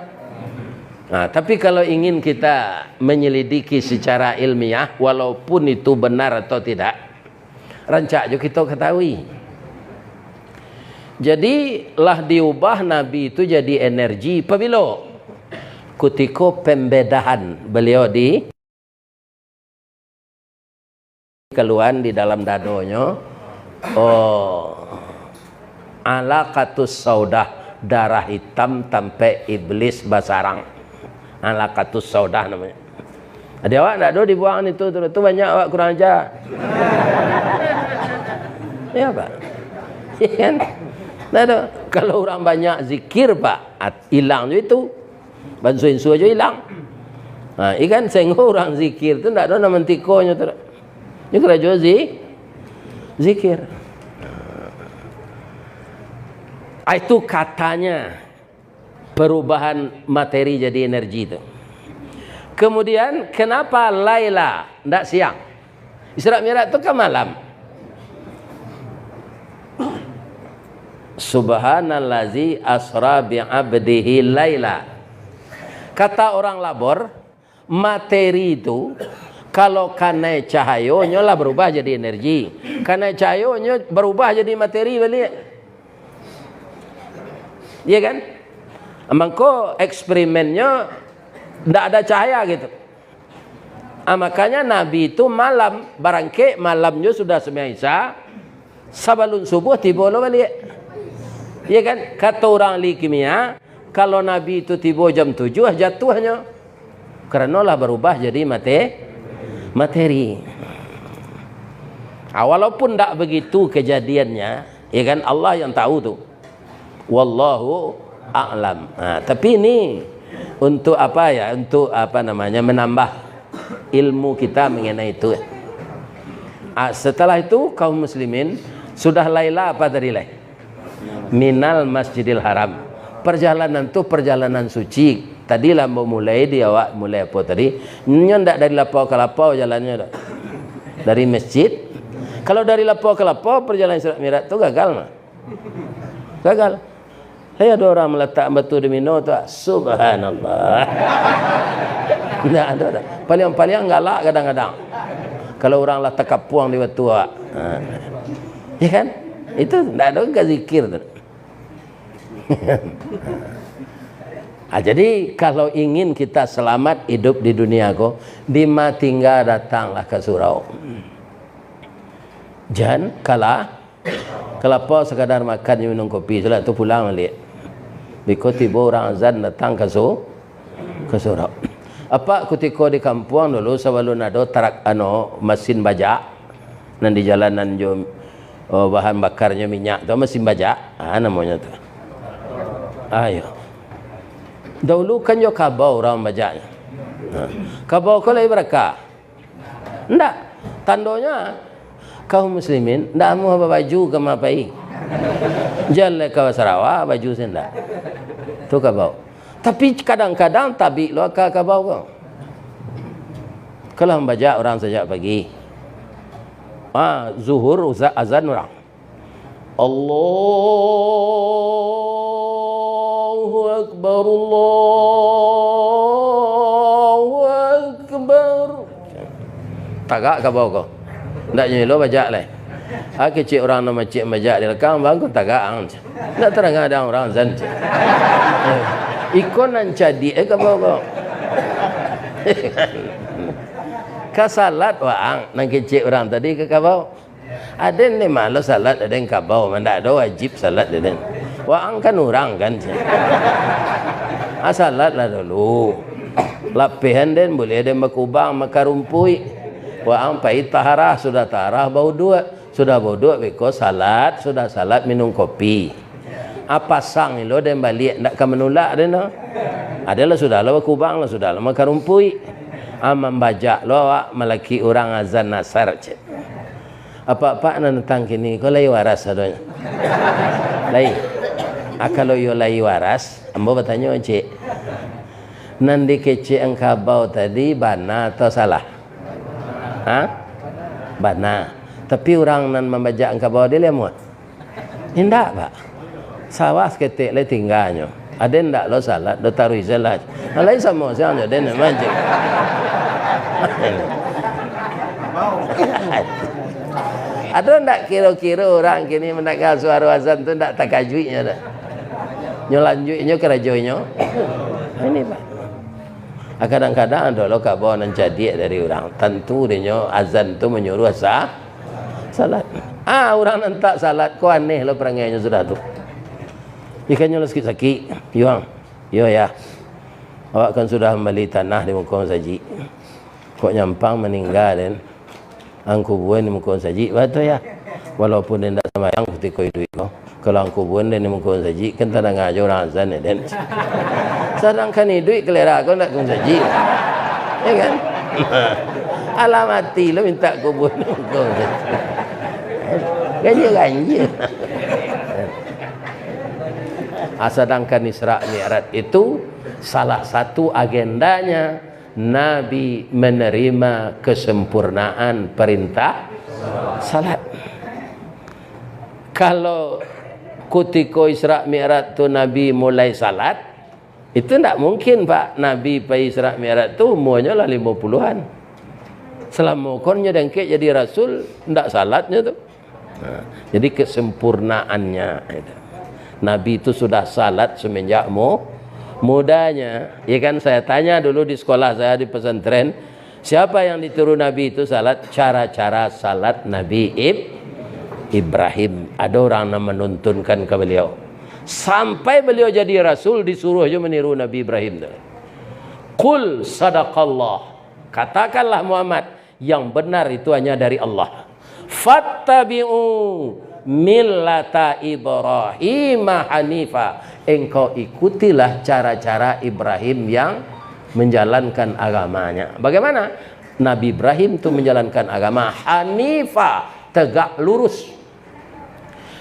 Tapi kalau ingin kita menyelidiki secara ilmiah, walaupun itu benar atau tidak, rancak juga kita ketahui. Jadi lah diubah Nabi itu jadi energi apabila ketika pembedahan beliau di keluhan di dalam dadonya. Alaqatus saudah, darah hitam sampai iblis basarang. Alaqatus saudah namanya. Ada awak tak ada dibuang itu banyak awak kurang ajar. Ya Pak. Ya kan? Nah, kalau orang banyak zikir Pak, hilang je itu. Bansuin su aja hilang. Nah, ikan sengho orang zikir tu ndak ada nama tikonya tu. Ini kerja zikir. Itu katanya perubahan materi jadi energi itu. Kemudian kenapa Laila ndak siang? Isra Mi'raj itu kan malam. Subhanallazi asra bi'abdihi laila. Kata orang labor, materi itu kalau karena cahayanya lah berubah jadi energi. Karena cahayanya berubah jadi materi balik. Iya kan? Maka eksperimennya tidak ada cahaya gitu. Makanya Nabi itu malam, barangke malamnya sudah sembahyang Isya, sabalun subuh tiba lo balik. Iya kan? Kata orang ahli kimia, kalau Nabi itu tiba jam 7 jatuhnya. Karena lah berubah jadi materi. Walaupun tidak begitu kejadiannya, ya kan, Allah yang tahu tuh. Wallahu a'lam. Tapi ini untuk apa ya? Untuk apa namanya? Menambah ilmu kita mengenai itu. Setelah itu kaum muslimin sudah Laila apa dari Laila? Minal Masjidil Haram. Perjalanan itu perjalanan suci. Tadi lah mau mulai dia awak mulai apa tadi? Nyo ndak dari lapau ke lapau jalannya. Dari masjid. Kalau dari lapau ke lapau perjalanan Isra Mi'raj itu gagal mah. Gagal. Saya ada orang meletak batu di Mino tu, subhanallah. Ndak ada. Paling galak kadang-kadang. Kalau orang lah tekapuang di batu. Ya kan? Itu ndak ada ke zikir tu. Jadi kalau ingin kita selamat hidup di dunia ko, di matingga datanglah ke surau. Jangan kalah kelapa sekadar makan minum kopi, setelah itu pulang balik. Biko tiba orang azan datang ke surau. Apa ketika di kampung dulu sebelum ada tarak mesin bajak, nan di jalanan jo bahan bakarnya minyak tu mesin bajak, namanya tu. Ayo. Dahulu kan yo kabau orang bajaknya. Kabau ko lai berkah. Ndak. Tandonya kaum muslimin ndak mau baju ke mapai. Jalan ke Sarawak baju senda. Tu kabau. Tapi kadang-kadang tabi lo ke kabau ko. Kalau bajak orang sejak pagi. Zuhur azan orang. Allahu Akbar, Allahu Akbar. Tagak kabau ko. Ndak nyelo bajak lai. Kecik orang nama cik bajak di lekang bangku tagak ang. Ndak terang ada orang zan. Ikon nan cadi kabau ko. Kasalat waang nang kecik orang tadi ke kabau. Ada ni malu salat, ada yang kabau, mana ada wajib salat ada. Waang kan orang kan. Salat lah dulu. Lapihan den boleh ada makubang makarumpui. Waang pai taharah sudah taharah bau dua, sudah bau dua beko salat, sudah salat minum kopi. Apa sang lo den balik ndak ka menolak den no. Adalah sudah lah makubang lah sudah lah makarumpui. Membajak lo melaki orang azan nasar cik. Apa-apa tentang kini kau lagi waras adanya. Lagi. Kalau yo lagi waras, ambo bertanya cik. Nandi kecik engkabau tadi bana atau salah? Bana. Tapi orang nan membajak engkabau dia lemah. Indak pak. Sawas ketik le tinggalnya. Ada ndak lo salat, lo taruh salat. Alai sama siang ada nak majik. Ada ndak kira-kira orang kini mendengar suara azan tu ndak takajuinya dah. Nyo lanjutnya kerajoinyo. Ini pak. Kadang-kadang ada lo kabau nan jadi dari orang. Tentu dia azan tu menyuruh salat. Orang nan tak salat ko aneh lo perangainya sudah tu. Ikannya lo sakit-sakit. Yo ya. Awak kan sudah membeli tanah di muka saji. Kok nyampang meninggal dan angku buat di muka saji. Betul ya. Walaupun dia Mayang ketika duit ko. Kalau aku buat dan mengkau saji, kan tak ngajar orang azan dan. Sedangkan ni duit kelera aku nak kau saji, ya kan? Alamati lo minta aku buat kau saji. Ganji. Sedangkan Isra Mi'raj itu salah satu agendanya Nabi menerima kesempurnaan perintah salat. Kalau ketika Isra Mi'raj tu Nabi mulai salat, itu tidak mungkin Pak. Nabi pai Isra Mi'raj tu umurnya lah 50-an. Selama kornya dengkek jadi Rasul, tidak salatnya tu. Jadi kesempurnaannya itu. Nabi itu sudah salat semenjak mudanya. Ya kan, saya tanya dulu di sekolah saya di pesantren, siapa yang dituruh Nabi itu salat? Cara-cara salat Nabi Ibrahim. Ada orang yang menuntunkan ke beliau. Sampai beliau jadi Rasul disuruh aja meniru Nabi Ibrahim. Qul sadaqallah. Katakanlah Muhammad, yang benar itu hanya dari Allah. Fattabi'u millata Ibrahim hanifa. Engkau ikutilah cara-cara Ibrahim yang menjalankan agamanya. Bagaimana? Nabi Ibrahim itu menjalankan agama hanifa, tegak lurus.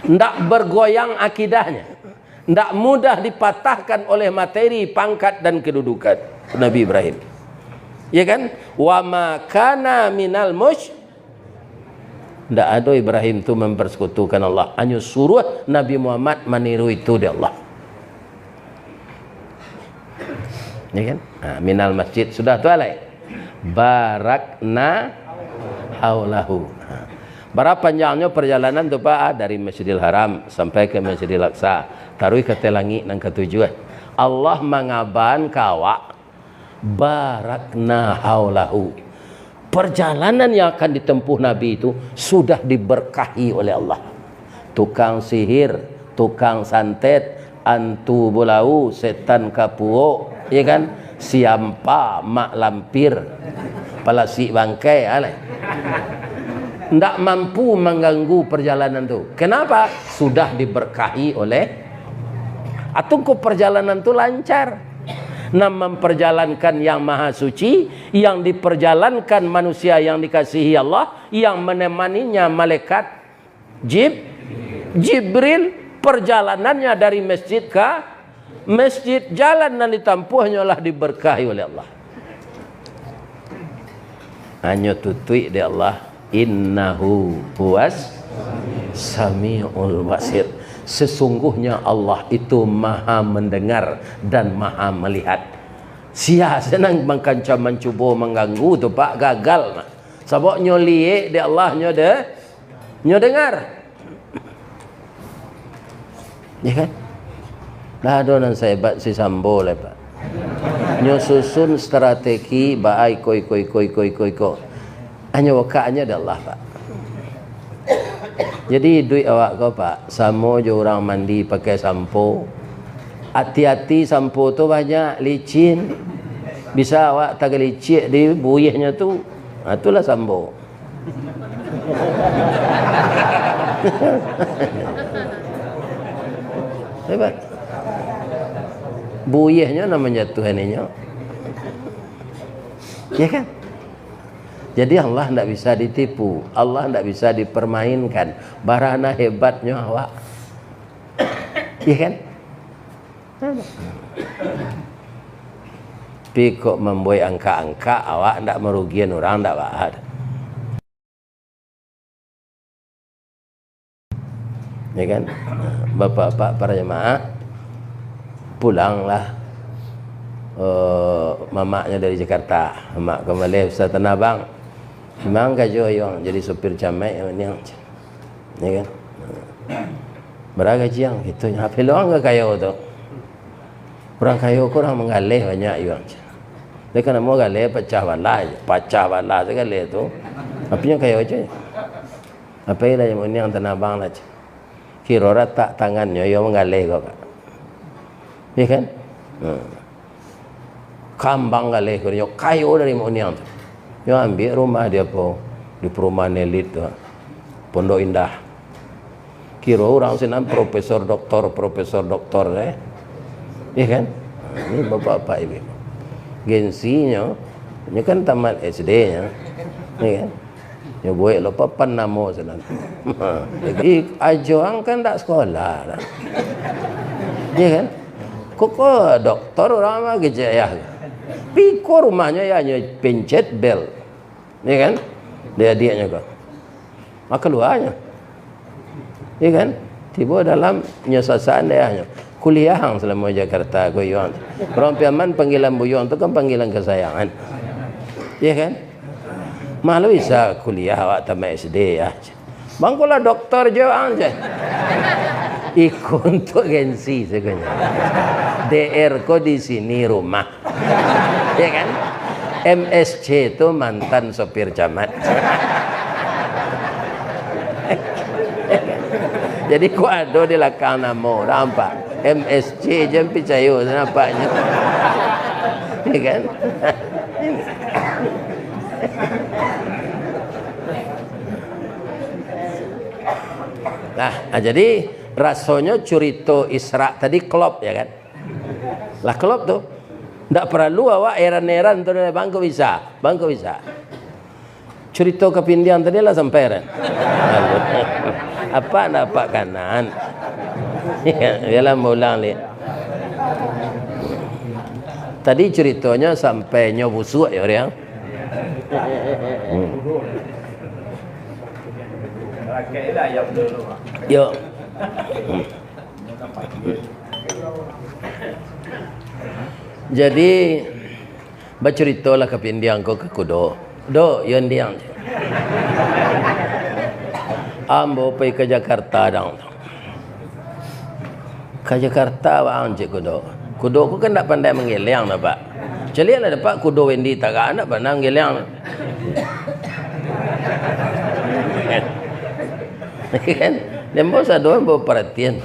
Tidak bergoyang akidahnya. Tidak mudah dipatahkan oleh materi, pangkat dan kedudukan. Nabi Ibrahim. Ya kan? Wa ma kana minal tidak ada Ibrahim itu mempersekutukan Allah. Hanya suruh Nabi Muhammad meniru itu di Allah. Ya kan? Minal masjid. Sudah tu alai. Barakna haulahu. Berapa panjangnya perjalanan tu Pak? Dari Masjidil Haram sampai ke Masjidil Aqsa. Taruh ke telangi dan ketujuan. Allah mengaban kawak. Barakna haulahu. Perjalanan yang akan ditempuh Nabi itu sudah diberkahi oleh Allah. Tukang sihir, tukang santet, antu bulau, setan kapuo, ya kan? Siampa, mak lampir, palasi bangkai, alai. Tidak mampu mengganggu perjalanan itu. Kenapa? Sudah diberkahi oleh. Atau perjalanan itu lancar. Nah, memperjalankan yang maha suci, yang diperjalankan manusia yang dikasihi Allah, yang menemaninya malaikat Jibril. Perjalanannya dari masjid ke masjid, jalan dan ditampuhnya lah diberkahi oleh Allah. Hanya tutui di Allah, innahu huwas sami'ul basir. Sesungguhnya Allah itu maha mendengar dan maha melihat. Sia senang mengkanca mencuba mengganggu tu Pak, gagal mah. Sebab nyolie di Allah nyo dengar. Ya kan? Dah ada nan sehebat si Sambo lah Pak. Nyo susun strategi baai koi. Hanya wakanya di Allah Pak. Jadi duit awak kau Pak, sama je orang mandi pakai sampo. Hati-hati sampo tu banyak licin. Bisa awak tak licik di buyihnya tu. Itulah sampo. Hebat. Buyihnya namanya Tuhaninya. Ya kan? Jadi Allah tidak bisa ditipu, Allah tidak bisa dipermainkan. Barana hebatnya awak, iya kan? Tapi kok membuat angka-angka awak tidak merugikan orang, tidak bahad. Ya kan? Bapak-bapak para jemaah, pulanglah. Mamaknya dari Jakarta, mamak kembali Ustaz Tanah Abang. Memang kajo yang jadi sopir camek yang ya kan. Berapa yang gitu. Apa lo enggak kayo tu? Orang kayo kurang mengalih banyak yang. Dia kan mau galih pecah bala sekali tu. Apa yang kayo aja? Apa yang Tanah Abang lah. Kira tak tangannya yang mengalih kau Pak. Ya kan? Kambang galih kayo dari moniang tu. Yang ambil rumah dia po di perumahan elit tu, Pondok Indah. Kira orang senang profesor doktor ya kan? Ini bapak-bapak ibu. Gensinya, ini kan tamat SD nya, ya kan? Ya boleh lupa nama senang. Jadi ajuang kan tak sekolah lah. Ya kan? Kok doktor orang mah gejaya. Piko rumahnya ya hanya pencet bel. Ya kan? Dia kok. Maka luarnya. Ya kan? Tiba dalam nyasasaan dia kuliah selama Jakarta Goyong. Orang Piaman panggilan buyong itu kan panggilan kesayangan. Ya kan? Malu bisa kuliah awak tamat SD ya. Bangkulah doktor jawab aja. Ikut untuk Gensi sebenarnya. DR ko di sini rumah. Ya kan? MSC itu mantan sopir camat. Jadi ku ada di belakang nama nampak. MSC jam picayo nampaknya. Ya kan? Nah, jadi rasanya cerita Isra tadi klop ya kan? Lah klop tuh. Ndak perlu awak eran-eran tu bangko bisa. Cerita kepindian tadi lah sampai kan. Apa dapat kanan? Yalah maulang li. Tadi ceritanya sampai nyobusuk ya orang. Yo. Jadi berceritalah kepindian ko ke kudo. Do yon diang. Ambo pergi ke Jakarta dong. Ke Jakarta bang cik kudo. Kudo ku kan tak pandai mengeleng lah pak. Celik lah dapat kudo Wendy tak nak pandai mengeleng. Kan? Dia mau sadar bawa perhatian.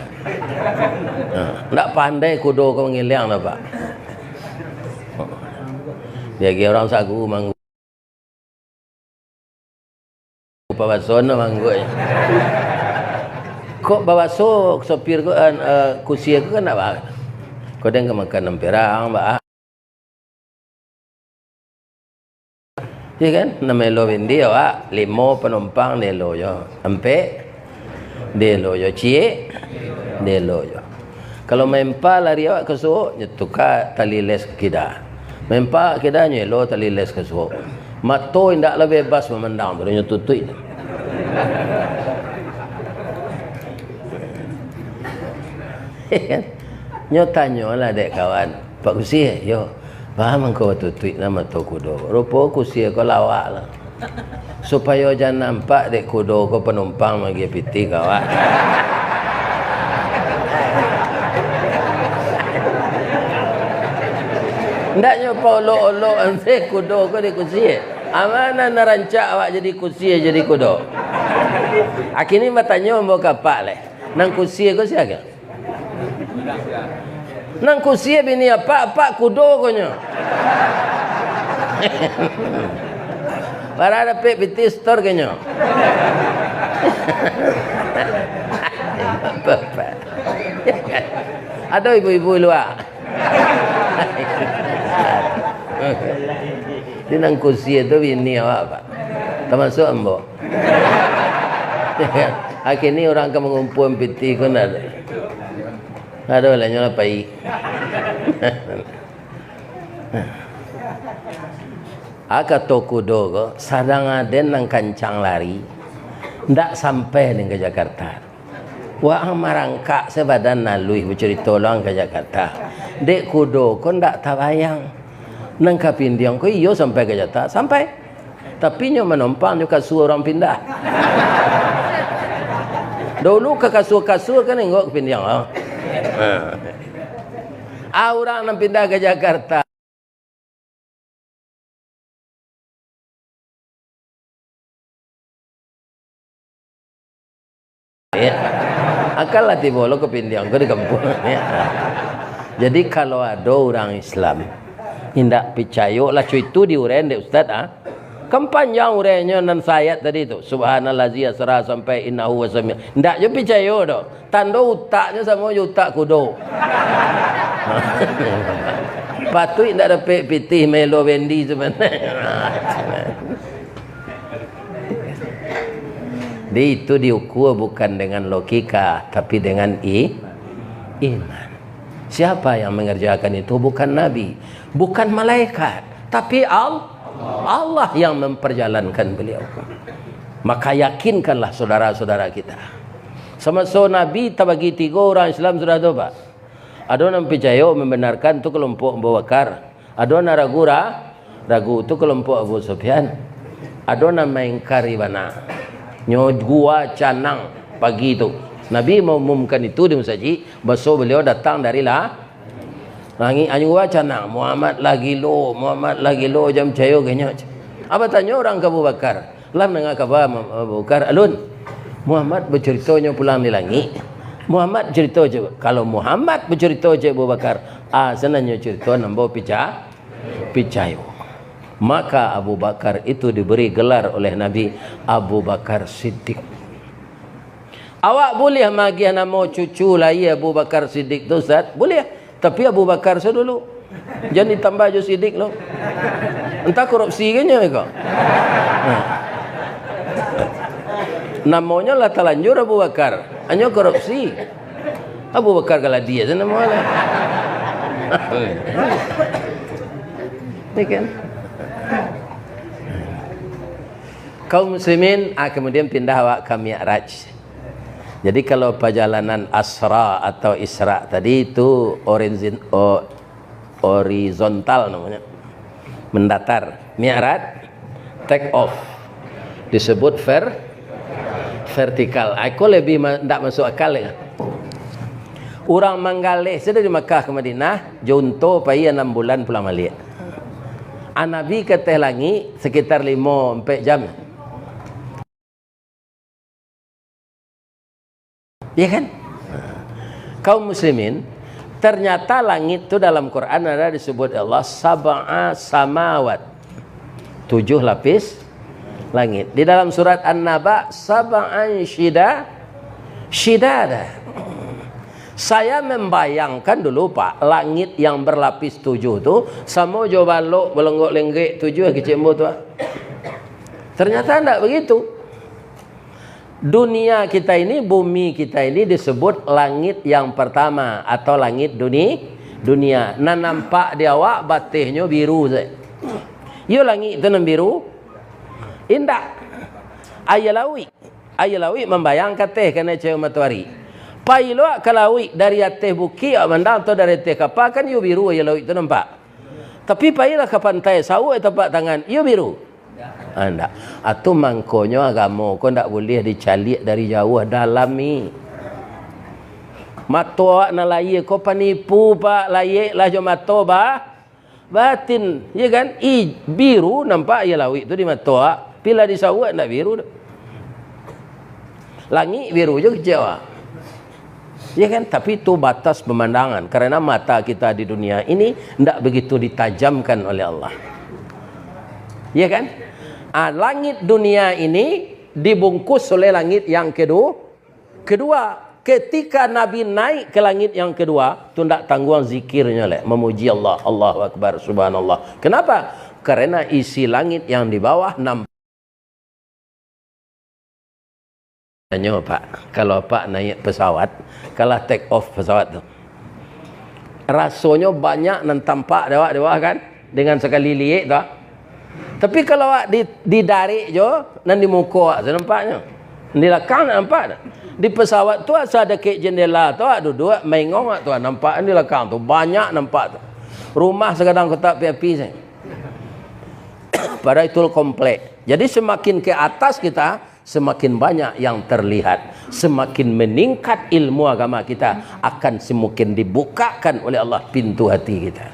Tak pandai kudo ku mengeleng lah pak. Dia kira orang sagu manggu. Bawasono manggu. Kok bawaso sopir ku kursi ku kan nak bah. Kau dengar makan emperang bah. Ya kan? Nama lo Wendy awak 5 penumpang dia lo yo. Ampe dia lo yo cie dia lo yo. Kalau mempa lari awak ke suo nyetuka tali les kita. Mempa kita nyelo tali les ke suo. Mato indak lebih bebas memandang tu nyetutui. Kan? Nyo tanya lah dek kawan. Pak Kusi yo. Faham engkau tutui nama tu kudo. Rupa Kusi kau lawak lah. Supaya jangan nampak dek kudo kau penumpang bagi piti kawan. Ndaknya polo-olo ante kudo kau di Kusi. Amana narancak awak jadi Kusi jadi kudo. Akhirnya bertanya mau kapak leh. Nang Kusi kau siapa? Nang Kusi bini apa kudo kau nyo. Para ada peti store kau nyo. Ada ibu-ibu luar. Di nang Kusi itu bini apa? Termasuk ambo. Akhirnya orang akan mengumpul peti kau ada. Ada lah nyola pai. Aka toko dogo sadang aden nang kancang lari ndak sampai ning ke Jakarta. Wa marangka sebadan nalui bercerita lang ke Jakarta. Dek kudo ko ndak tabayang. Nang kapindiang ko iyo sampai ke Jakarta, sampai. Tapi nyo menumpang nyo kasur orang pindah. Dulu ke kasur-kasur kan nengok pindiang ah. Orang nak pindah ke Jakarta. Ya. Akal lah tiba lo ke pindiang ke di kampung. Ya. Jadi kalau ada orang Islam hendak percaya lah cuy itu diuren dek ustaz ah. Kan panjang urainya nan sayat tadi tu. Subhanallazi asra sampai innahu wasami. Ndak je percaya dah. Tanda utaknya sama je utak kudo. Patut ndak dapat pitih Melo Wendy sebenarnya. Itu diukur bukan dengan logika tapi dengan iman. Siapa yang mengerjakan itu? Bukan Nabi, bukan malaikat, tapi Allah yang memperjalankan beliau. Maka yakinkanlah saudara-saudara kita. Sama-sama Nabi tak bagi 3 orang Islam sudah tu Pak. Ada orang percaya membenarkan tu kelompok Abu Bakar. Ada orang ragu tu kelompok Abu Sufyan. Ada orang mengingkari mana. Gua canang pagi itu. Nabi mengumumkan itu di masjid. Besok beliau datang dari langit. Gua canang. Muhammad lagi lo jam cayo kayaknya. Apa tanya orang ke Abu Bakar? Lam dengar khabar Abu Bakar. Alun. Muhammad berceritanya pulang di langit. Muhammad cerita je. Kalau Muhammad bercerita je Abu Bakar. Senangnya cerita nambah picayo. Maka Abu Bakar itu diberi gelar oleh Nabi Abu Bakar Siddiq. Awak boleh magi nama cucu lagi Abu Bakar Siddiq tu Ustaz? Boleh. Tapi Abu Bakar dulu. Jangan ditambah je Siddiq lo. Entah korupsi ke nya kau. Namanya lah terlanjur Abu Bakar. Hanya korupsi. Abu Bakar kalau dia sana malah. Ni kan? Kaum muslimin kemudian pindah awak ke Mi'raj. Jadi kalau perjalanan Asra atau Isra tadi itu horizontal namanya, mendatar. Mi'raj take off, disebut vertikal. Aku lebih tidak masuk akal ya. Orang menggalih sudah di Makkah ke Madinah, junto pergi 6 bulan pulang balik. Nabi ke teh langit sekitar 5-4 jam. Ya kan? Kaum muslimin, ternyata langit itu dalam Quran ada disebut Allah sab'a samawat. 7 lapis langit. Di dalam surat An-Naba sab'an shidada. Saya membayangkan dulu Pak, langit yang berlapis 7 tu sama jo balok belenggok-lenggek 7 kecembo tu. Ternyata tidak begitu. Dunia kita ini, bumi kita ini disebut langit yang pertama atau langit dunia. Nah nampak di awak batihnya biru saja. Yo langit itu nan biru. Indah. Ayalawi membayangkan teh kena cahaya matahari. Pailo kalawi dari atas bukit mandang atau dari atas kapal kan yo biru ayalawi itu nampak. Tapi pailah ke pantai sawah tempat tangan yo biru. Anda atau mangkonyo agama kau ndak boleh dicalik dari jauh dalami. Mato nak layak kau penipu Pak, layak lah jo mato batin, ya kan? Biru nampak ya lawi itu di mato. Bila di sawah ndak biru. Langit biru je kecewa. Ya kan? Tapi itu batas pemandangan karena mata kita di dunia ini ndak begitu ditajamkan oleh Allah. Ya kan? Langit dunia ini dibungkus oleh langit yang kedua. Ketika Nabi naik ke langit yang kedua, tu tidak tanggung zikirnya memuji Allah, Allahu Akbar, Subhanallah. Kenapa? Karena isi langit yang di bawah nampak. Tanya Pak, kalau Pak naik pesawat, kalau take off pesawat tu, rasanya banyak nan tampak dewa kan, dengan sekali lihat tu. Tapi kalau awak didarik je, nan di muka awak nampaknya. Di belakang nampak tak? Di pesawat tu asal ada kek jendela tu awak duduk mengong tu nampak di belakang tu banyak nampak tu. Rumah sekadang kotak api saya. Pada itu komplek. Jadi semakin ke atas kita, semakin banyak yang terlihat. Semakin meningkat ilmu agama kita, akan semakin dibukakan oleh Allah pintu hati kita.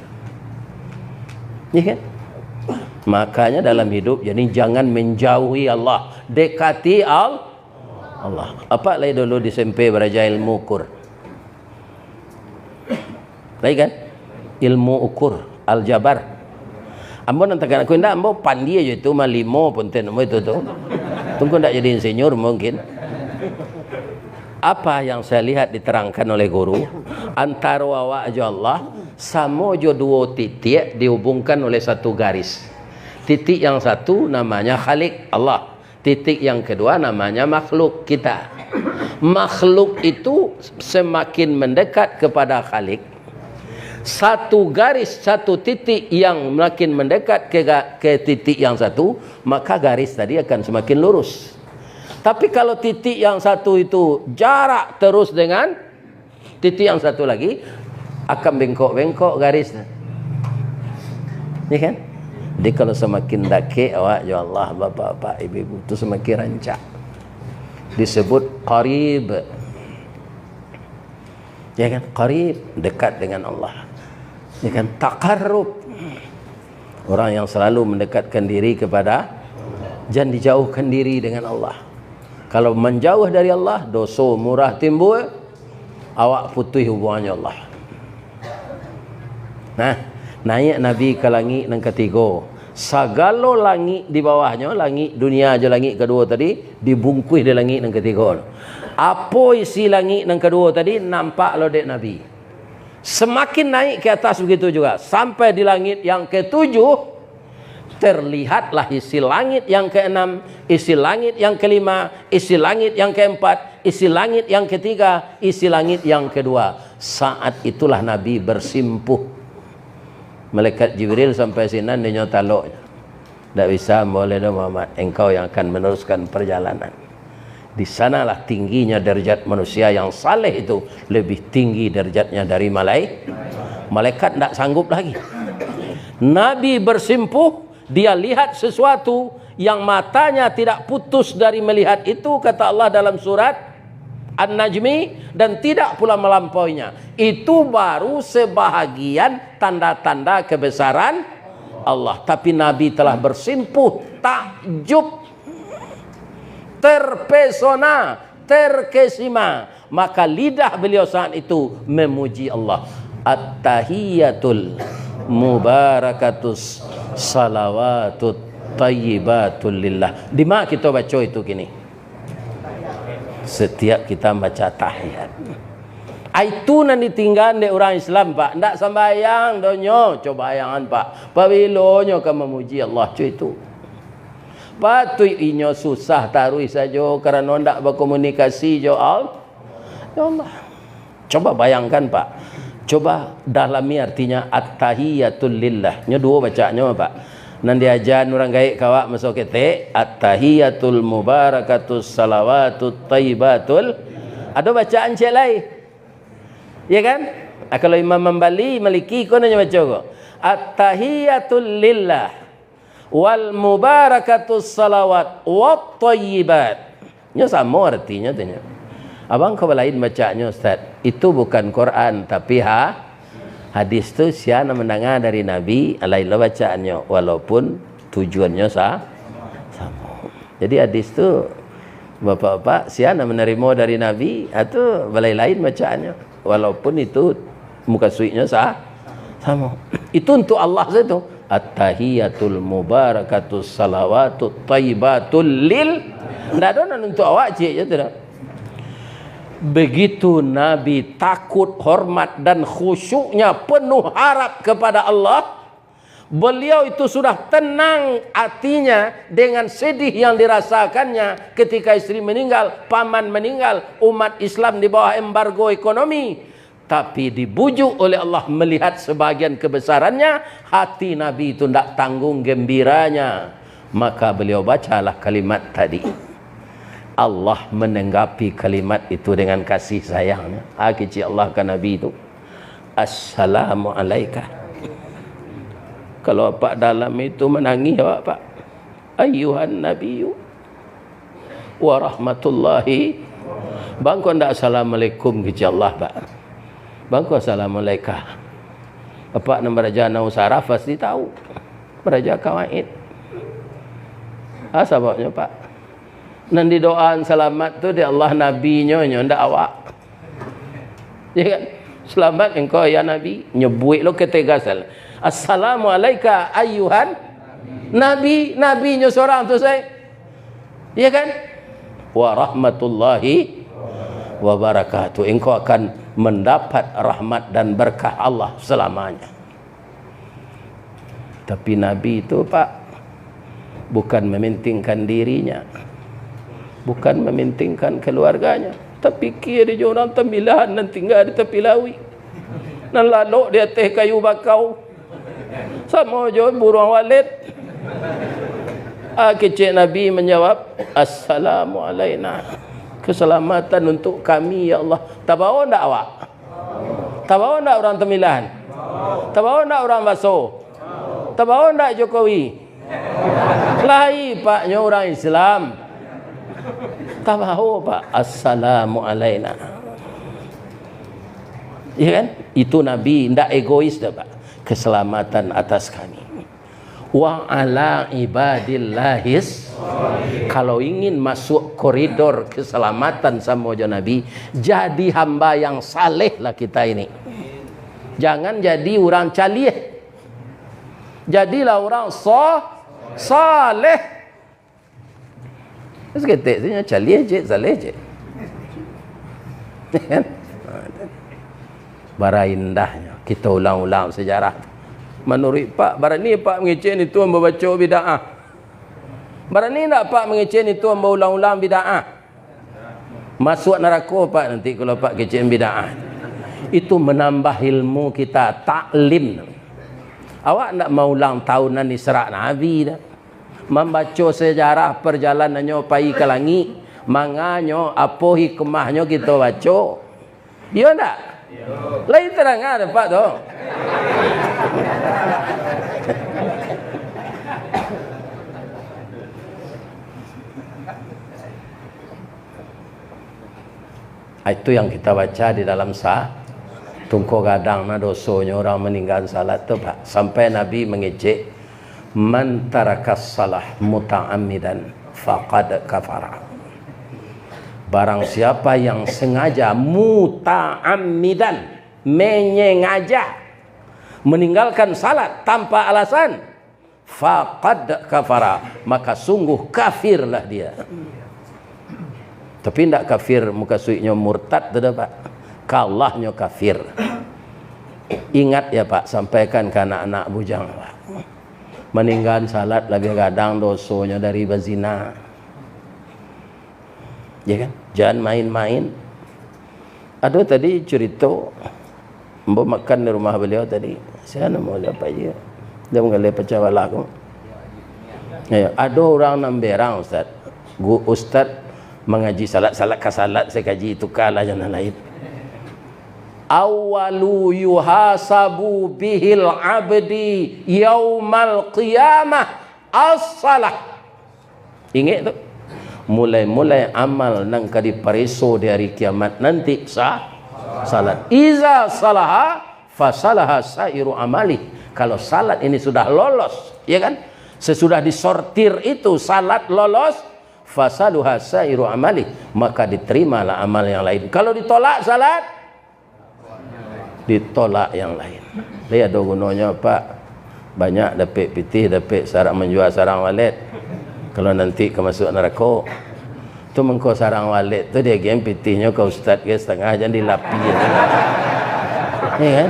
Ya kan? Makanya dalam hidup jadi jangan menjauhi Allah, dekati Allah. Apa lagi dulu di SMP belajar ilmu ukur. Lagi kan? Ilmu ukur, aljabar. Ambo nantakan aku ndak ambo pandi aja itu mah 5 pun ten itu tuh. Tunggu ndak jadi insinyur mungkin. Apa yang saya lihat diterangkan oleh guru, antara wa aja Allah sama jo dua titik dihubungkan oleh satu garis. Titik yang satu namanya Khalik Allah. Titik yang kedua namanya makhluk kita. Makhluk itu semakin mendekat kepada Khalik. Satu garis, satu titik yang makin mendekat ke titik yang satu, maka garis tadi akan semakin lurus. Tapi kalau titik yang satu itu jarak terus dengan titik yang satu lagi, akan bengkok-bengkok garisnya. Ya kan? Jadi kalau semakin dake awak ya Allah, bapak-bapak, ibu-ibu itu semakin rancak. Disebut qarib. Ya kan? Qarib, dekat dengan Allah. Ya kan? Taqarrub. Orang yang selalu mendekatkan diri kepada, jangan dijauhkan diri dengan Allah. Kalau menjauh dari Allah, dosa murah timbul, awak putus hubungannya Allah. Nah, naik Nabi ke langit yang ketiga. Segala langit di bawahnya, langit dunia aja langit kedua tadi, dibungkus di langit yang ketiga. Apa isi langit yang kedua tadi, nampak lo dek Nabi. Semakin naik ke atas begitu juga. Sampai di langit yang ketujuh, terlihatlah isi langit yang keenam, isi langit yang kelima, isi langit yang keempat, isi langit yang ketiga, isi langit yang kedua. Saat itulah Nabi bersimpuh. Malaikat Jibril sampai sini dia taluk. Tak bisa, boleh dah Muhammad, engkau yang akan meneruskan perjalanan. Di sanalah tingginya derajat manusia yang saleh itu lebih tinggi derajatnya dari malaikat tak sanggup lagi. Nabi bersimpuh, dia lihat sesuatu yang matanya tidak putus dari melihat itu, kata Allah dalam surat An-Najmi, dan tidak pula melampauinya. Itu baru sebahagian tanda-tanda kebesaran Allah. Tapi Nabi telah bersimpuh, takjub, terpesona, terkesima. Maka lidah beliau saat itu memuji Allah. At-tahiyatul mubarakatus salawatut tayyibatul lillah. Di mana kita baca itu kini? Setiap kita baca tahiyat. Itu nanti tinggal di orang Islam, Pak. Ndak sembahyang donyo, coba bayangan, Pak. Pabilonyo ke memuji Allah, cuy itu. Patut inyo susah tarui saja karena ndak berkomunikasi jo Allah. Ya Allah. Coba bayangkan, Pak. Coba dalami artinya at-tahiyatul lillah. Nyo dua bacanya, Pak. Nan diajar orang gaib kawak masuk kete at-tahiyatul mubarakatus salawatut tayyibatul. Ada bacaan cek lain. Ya kan? Kalau Imam Mambali Maliki kau nanya baca kok. At-tahiyatul lillah wal mubarakatus salawat wat tayyibat. Nya sama artinya tanya. Abang kau lain bacanya Ustaz. Itu bukan Quran tapi hadis tu siapa mendengar dari Nabi, alailah bacaannya, walaupun tujuannya sama. Jadi hadis tu bapak-bapak siapa menerima dari Nabi, atau balai lain bacaannya, walaupun itu muka suinya sama. Itu untuk Allah saja. At-tahiyatul mubarakatus salawatut tayyibatul lil. Tidak ada untuk awak cik je tidak. Begitu Nabi takut, hormat dan khusyuknya penuh harap kepada Allah, beliau itu sudah tenang hatinya dengan sedih yang dirasakannya ketika istri meninggal, paman meninggal, umat Islam di bawah embargo ekonomi. Tapi dibujuk oleh Allah melihat sebagian kebesarannya, hati Nabi itu tidak tanggung gembiranya. Maka beliau bacalah kalimat tadi. Allah menanggapi kalimat itu dengan kasih sayangnya. Kecil Allah ke Nabi itu, Assalamualaikum. Kalau Pak dalam itu menangis Pak, Ayuhan Nabiyu wa rahmatullahi. Bangko ndak Assalamualaikum kecil Allah Pak. Bangko Assalamualaikum. Pak nama Raja Nausaraf pasti tahu. Raja Kawaid. Sababnya Pak. Nanti doaan selamat tu di Allah Nabi nyo ndak awak. Ya kan? Selamat engkau ya Nabi, nyebuik lo ketegasan. Assalamu alayka ayyuhan nabi. Nabinya seorang tu saya. Ya kan? Wa rahmatullahi wa barakatuh. Engkau akan mendapat rahmat dan berkah Allah selamanya. Tapi Nabi itu Pak, bukan mementingkan dirinya, bukan mementingkan keluarganya, tapi kira dia orang tembilahan dan tinggal di tepi lawi, dan lalu di atas kayu bakau sama je burung walid. Kecik Nabi menjawab, assalamu alaina, keselamatan untuk kami ya Allah. Tak bawa tak awak? Tak bawa tak orang tembilahan? Tak bawa tak orang basuh? Tak bawa tak Jokowi? Lahi paknya orang Islam. Tak bawa Pak, assalamu alaina. Ya kan? Itu Nabi tidak egois dah Pak. Keselamatan atas kami. Wa ala ibadillahis. Kalau ingin masuk koridor keselamatan sama Nabi, jadi hamba yang saleh lah kita ini. Jangan jadi orang calih. Jadilah orang saleh. Seketik saja calih je, saleh je. Bara indahnya kita ulang-ulang sejarah. Menurut Pak, barang ni Pak mengecek ni tuan membaca bid'ah. Barang ni tak Pak mengecek ni tuan berulang-ulang bid'ah. Masuk neraka Pak nanti kalau Pak kecek bid'ah. Itu menambah ilmu kita, taklim. Awak nak mau ulang tahunan Isra' Nabi dah. Membaca sejarah perjalanannya pai ke langit. Manganyo apa hikmahnya kita baca. Ya tak? Lain terang ada Pak tu. Itu yang kita baca di dalam tungku gadang na dosonya orang meninggal salat tu Pak. Sampai Nabi mengejek, man tarakas salah muta'ammidan faqad kafara. Barang siapa yang sengaja muta'ammidan, menyengaja meninggalkan salat tanpa alasan, faqad kafara, maka sungguh kafirlah dia. Tapi tidak kafir muka suiknya murtad tu dah Pak. Kalahnya kafir. Ingat ya Pak, sampaikan ke anak-anak bujang Pak. Meninggal salat lebih kadang dosanya dari berzina. Ya kan? Jangan main-main. Ada tadi cerita mbak makan di rumah beliau tadi. Saya nak mau apa je. Dia mengalih pecah wala aku. Ya, ada orang namberang Ustaz. Ustaz mengaji salat kasalat saya kaji itu kalah jangan lain. Awalu yuhasabu bihil abdi yaumal qiyamah as-salah. Ingat tu? Mulai-mulai amal nang kadi pariso di hari kiamat nanti salat. Iza salaha fasalaha sairu amali. Kalau salat ini sudah lolos, ya kan? Sesudah disortir itu salat lolos, fasaluha sairu amali, maka diterimalah amal yang lain. Kalau ditolak salat, ditolak yang lain. Lihat ada gunanya Pak. Banyak dapat pitih, dapat sarang menjual sarang walid. Kalau nanti ke masuk neraka, tu mengko sarang walid tu dia game pitihnya ke ustaz ke setengah jangan dilapi. Ya kan?